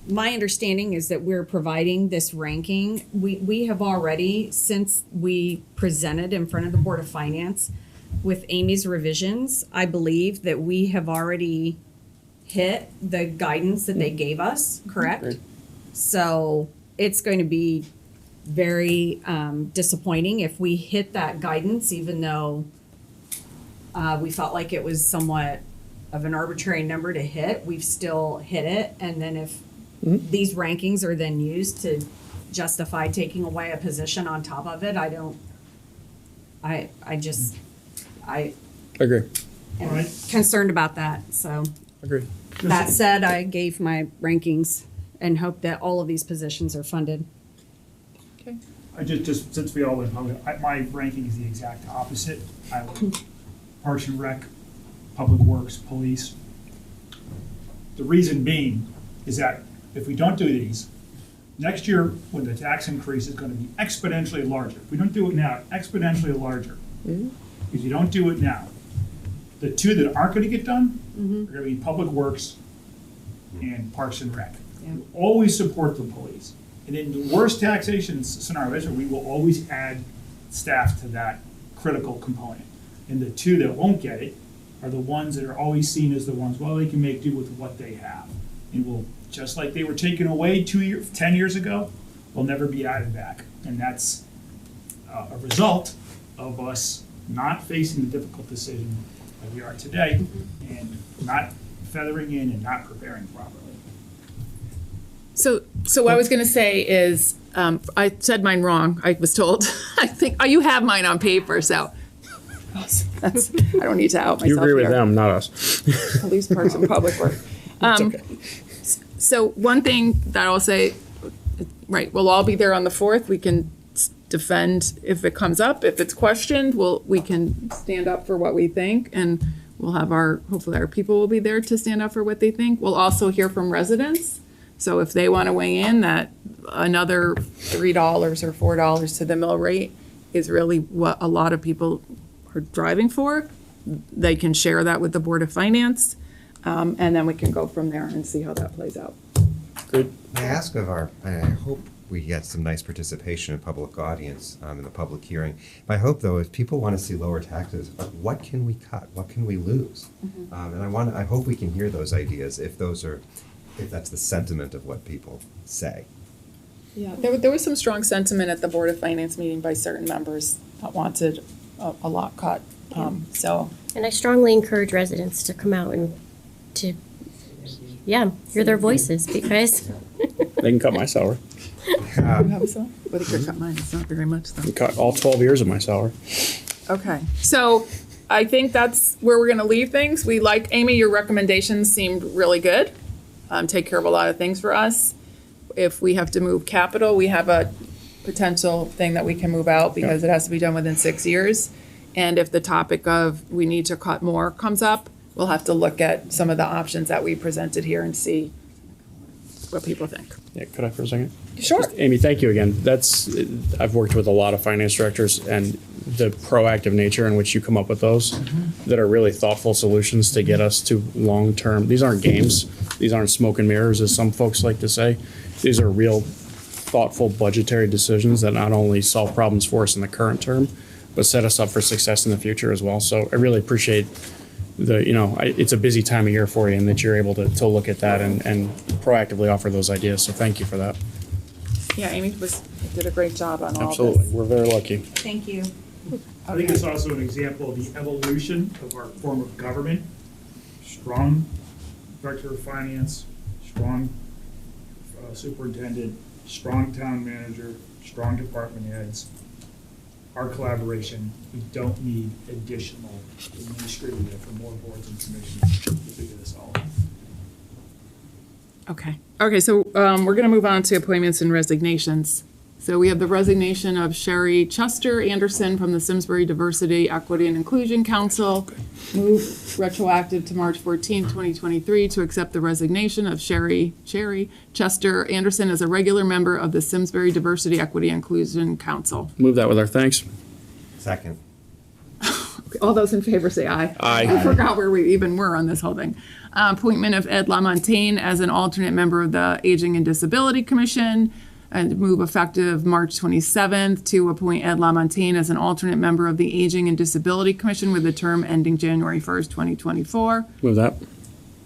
my understanding is that we're providing this ranking. We have already, since we presented in front of the Board of Finance with Amy's revisions, I believe that we have already hit the guidance that they gave us, correct? Great. So it's going to be very disappointing if we hit that guidance, even though we felt like it was somewhat of an arbitrary number to hit. We've still hit it. And then if these rankings are then used to justify taking away a position on top of it, I Agree. am Alright. concerned about that. So Agree. that said, I gave my rankings and hope that all of these positions are funded. I just, since we all went public, my ranking is the exact opposite. I would Parks and Rec, Public Works, Police. The reason being is that if we don't do these, next year, when the tax increase is gonna be exponentially larger. If we don't do it now, exponentially larger. If you don't do it now, the two that aren't gonna get done are gonna be Public Works and Parks and Rec. We always support the police. And in the worst taxation scenario, we will always add staff to that critical component. And the two that won't get it are the ones that are always seen as the ones, well, they can make do with what they have. And will, just like they were taken away 10 years ago, will never be added back. And that's a result of us not facing the difficult decision that we are today and not feathering in and not preparing properly. So what I was going to say is, I said mine wrong. I was told. I think you have mine on paper, so I don't need to out myself. You agree with here. them, not us. Police, Parks, and Public Works. Okay. So one thing that I'll say, right, we'll all be there on the 4th. We can defend if it comes up. If it's questioned, we can stand up for what we think, and we'll have hopefully our people will be there to stand up for what they think. We'll also hear from residents. So if they want to weigh in that another $3 or $4 to the mill rate is really what a lot of people are driving for, they can share that with the Board of Finance, and then we can go from there and see how that plays out. Good. I ask of I hope we get some nice participation in public audience in the public hearing. My hope, though, is people want to see lower taxes. What can we cut? What can we lose? And I hope we can hear those ideas if that's the sentiment of what people say. Yeah, there was some strong sentiment at the Board of Finance meeting by certain members that wanted a lot cut. So. And I strongly encourage residents to come out and to, hear their voices because. They can cut my salary. You have some? But it could cut mine. It's not very much though. They cut all 12 years of my salary. Okay, so I think that's where we're gonna leave things. Amy, your recommendations seemed really good. Take care of a lot of things for us. If we have to move capital, we have a potential thing that we can move out because it has to be done within 6 years. And if the topic of we need to cut more comes up, we'll have to look at some of the options that we presented here and see what people think. Yeah, could I for a second? Sure. Amy, thank you again. I've worked with a lot of finance directors, and the proactive nature in which you come up with those that are really thoughtful solutions to get us to long-term. These aren't games. These aren't smoke and mirrors, as some folks like to say. These are real, thoughtful budgetary decisions that not only solve problems for us in the current term, but set us up for success in the future as well. So I really appreciate it's a busy time of year for you, and that you're able to look at that and proactively offer those ideas. So thank you for that. Yeah, Amy did a great job on all Absolutely. this. We're very lucky. Thank you. I think it's also an example of the evolution of our form of government. Strong director of finance, strong superintendent, strong town manager, strong department heads. Our collaboration, we don't need additional administrative for more boards and commissions to figure this all out. Okay, so we're gonna move on to appointments and resignations. So we have the resignation of Sherry Chester Anderson from the Simsbury Diversity, Equity, and Inclusion Council. Move retroactive to March 14, 2023, to accept the resignation of Sherry Chester Anderson as a regular member of the Simsbury Diversity, Equity, and Inclusion Council. Move that with our thanks. Second. All those in favor say aye. Aye. I forgot where we even were on this whole thing. Appointment of Ed LaMontagne as an alternate member of the Aging and Disability Commission, and move effective March 27th to appoint Ed LaMontagne as an alternate member of the Aging and Disability Commission with a term ending January 1st, 2024. Move that.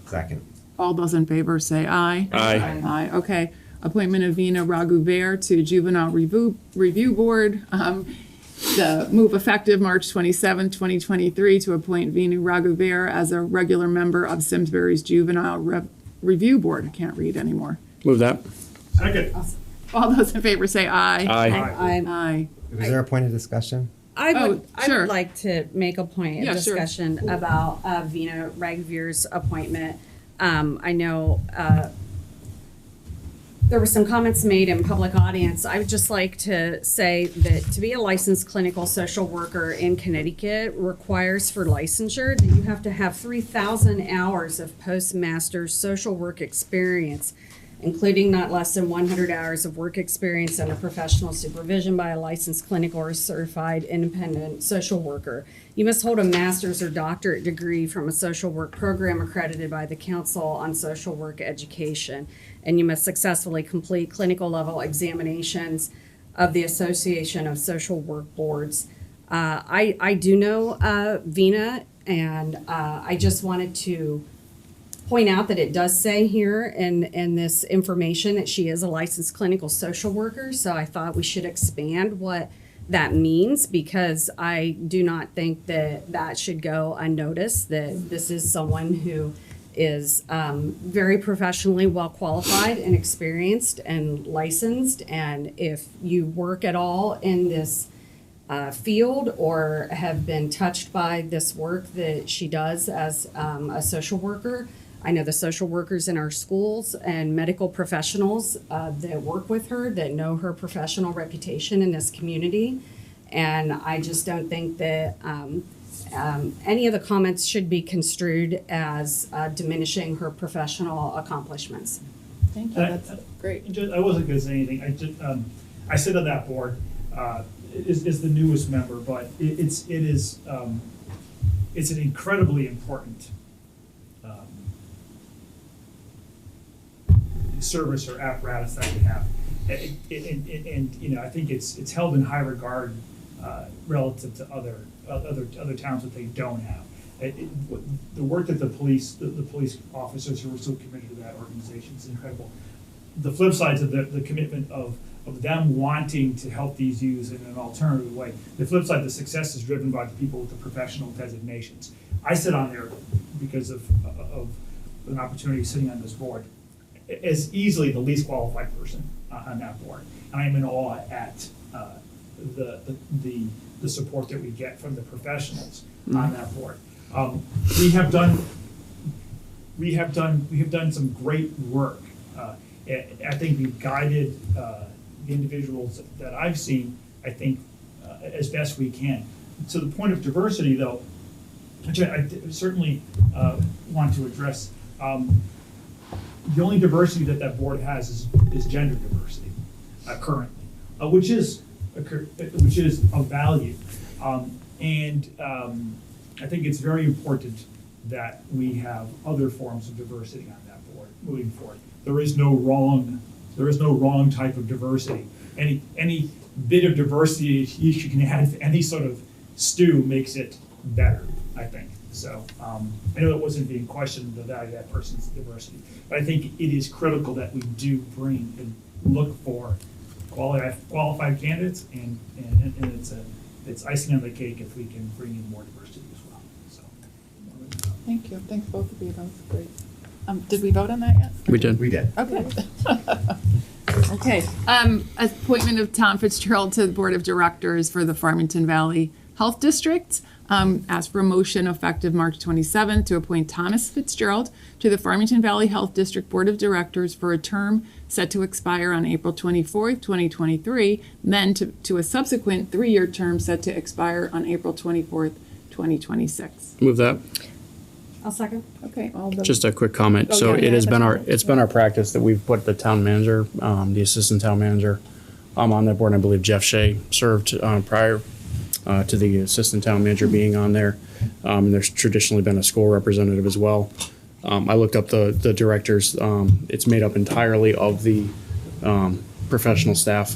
Second. All those in favor say aye. Aye. Aye, okay. Appointment of Veena Raghuver to Juvenile Review Board. The move effective March 27, 2023 to appoint Veena Raghuver as a regular member of Simsbury's Juvenile Review Board. I can't read anymore. Move that. Second. All those in favor say aye. Aye. Aye. Was there a point of discussion? I sure. would like to make a point Yeah, of sure. discussion about Veena Raghuvir's appointment. I know there were some comments made in public audience. I would just like to say that to be a licensed clinical social worker in Connecticut requires for licensure that you have to have 3,000 hours of postmaster's social work experience, including not less than 100 hours of work experience under professional supervision by a licensed clinical or certified independent social worker. You must hold a master's or doctorate degree from a social work program accredited by the Council on Social Work Education, and you must successfully complete clinical level examinations of the Association of Social Work Boards. I do know Veena, and I just wanted to point out that it does say here in this information that she is a licensed clinical social worker, so I thought we should expand what that means, because I do not think that that should go unnoticed, that this is someone who is very professionally well qualified and experienced and licensed, and if you work at all in this field or have been touched by this work that she does as a social worker, I know the social workers in our schools and medical professionals that work with her that know her professional reputation in this community. And I just don't think that any of the comments should be construed as diminishing her professional accomplishments. Thank you, that's great. I wasn't gonna say anything, I sit on that board, is the newest member, but it's an incredibly important service or apparatus that we have. And you know, I think it's held in high regard relative to other towns that they don't have. The work that the police officers who are so committed to that organization is incredible. The flip sides of the commitment of them wanting to help these youths in an alternative way. The flip side, the success is driven by the people with the professional designations. I sit on there because of an opportunity sitting on this board as easily the least qualified person on that board. And I'm in awe at the support that we get from the professionals on that board. We have done some great work. I think we've guided the individuals that I've seen, I think, as best we can. To the point of diversity, though, which I certainly want to address, the only diversity that board has is gender diversity currently, which is of value. I think it's very important that we have other forms of diversity on that board moving forward. There is no wrong type of diversity. Any bit of diversity you can add to any sort of stew makes it better, I think. So I know it wasn't being questioned, the value of that person's diversity, but I think it is critical that we do bring and look for qualified candidates, and it's icing on the cake if we can bring in more diversity as well. So. Thank you. Thanks both of you. That was great. Did we vote on that yet? We did. We did. Okay. Okay. Appointment of Tom Fitzgerald to the Board of Directors for the Farmington Valley Health District. Ask for a motion effective March 27th to appoint Thomas Fitzgerald to the Farmington Valley Health District Board of Directors for a term set to expire on April 24th, 2023, then to a subsequent 3-year term set to expire on April 24th, 2026. Move that. I'll second. Okay. All those. Just a quick comment. Oh, So yeah, it has been that's our practice that we've put the town manager, the assistant town manager, on that board. And I believe Jeff Shea served prior. to the assistant town manager being on there. And there's traditionally been a school representative as well. I looked up the directors. It's made up entirely of the professional staff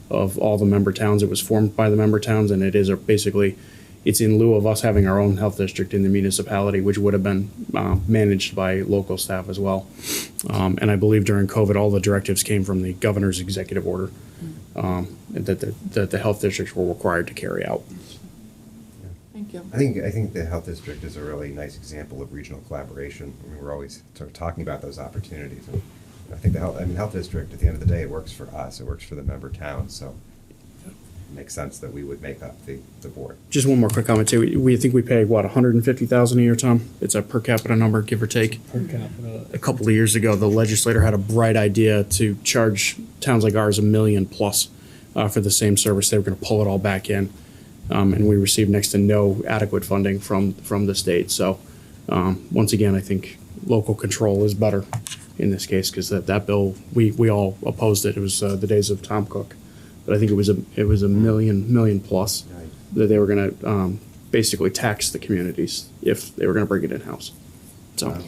of all the member towns. It was formed by the member towns, and it is basically, it's in lieu of us having our own health district in the municipality, which would have been managed by local staff as well. And I believe during COVID, all the directives came from the governor's executive order that the health districts were required to carry out. Thank you. I think the health district is a really nice example of regional collaboration. I mean, we're always sort of talking about those opportunities, and I think the health district, at the end of the day, it works for us. It works for the member towns, so it makes sense that we would make up the board. Just one more quick comment too. We think we pay what, $150,000 a year, Tom? It's a per capita number, give or take. Per capita. A couple of years ago, the legislator had a bright idea to charge towns like ours $1 million plus for the same service. They were going to pull it all back in, and we received next to no adequate funding from the state. So once again, I think local control is better in this case, because that bill, we all opposed it. It was the days of Tom Cook, but I think it was a million plus that they were going to basically tax the communities if they were going to bring it in house. So.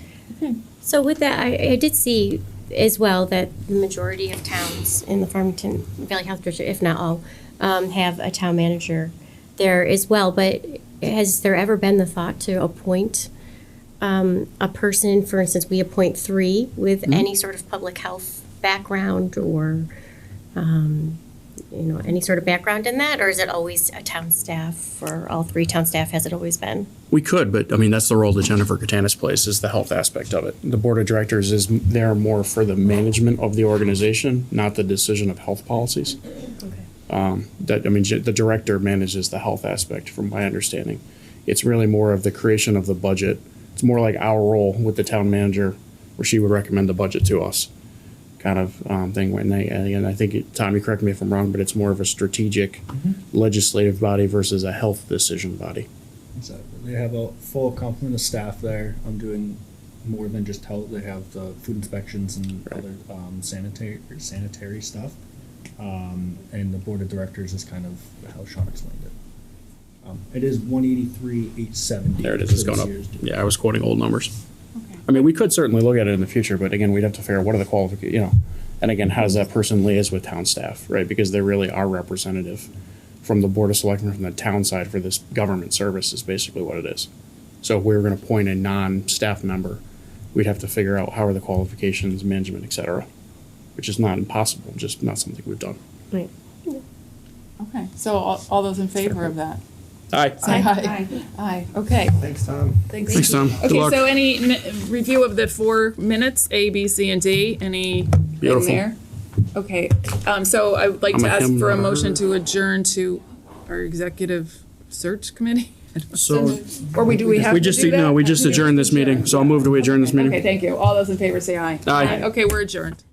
So with that, I did see as well that the majority of towns in the Farmington Valley Health District, if not all, have a town manager there as well. But has there ever been the thought to appoint a person, for instance, we appoint 3 with any sort of public health background or, any sort of background in that? Or is it always a town staff, or all 3 town staff has it always been? We could, but I mean, that's the role that Jennifer Katanis plays, is the health aspect of it. The board of directors is there more for the management of the organization, not the decision of health policies. Okay. The director manages the health aspect, from my understanding. It's really more of the creation of the budget. It's more like our role with the town manager, where she would recommend the budget to us, kind of thing. And I think, Tom, you correct me if I'm wrong, but it's more of a strategic legislative body versus a health decision body. Exactly. They have a full complement of staff there. I'm doing more than just health. They have the food inspections and other sanitary stuff. And the board of directors is kind of how Sean explained it. It is 183,870. There it is. It's going up. Yeah, I was quoting old numbers. Okay. I mean, we could certainly look at it in the future, but again, we'd have to figure out what are the qualifications, and again, how does that person liaise with town staff, right? Because they really are representative from the board of selectmen, from the town side for this government service is basically what it is. So if we were going to appoint a non-staff member, we'd have to figure out how are the qualifications, management, et cetera, which is not impossible, just not something we've done. Right. Okay, so all those in favor of that? Aye. Say aye. Aye, okay. Thanks, Tom. Thanks, Tom. Good Okay, luck. so any review of the 4 minutes, A, B, C, and D, anything Beautiful. there? Okay, so I would like I'm to a ask him, for a not a motion her. to adjourn to our executive search committee? So Or we have we to just do that? adjourned this meeting, so I'll move to adjourn this meeting. Okay, thank you. All those in favor say aye. Aye. Okay, we're adjourned.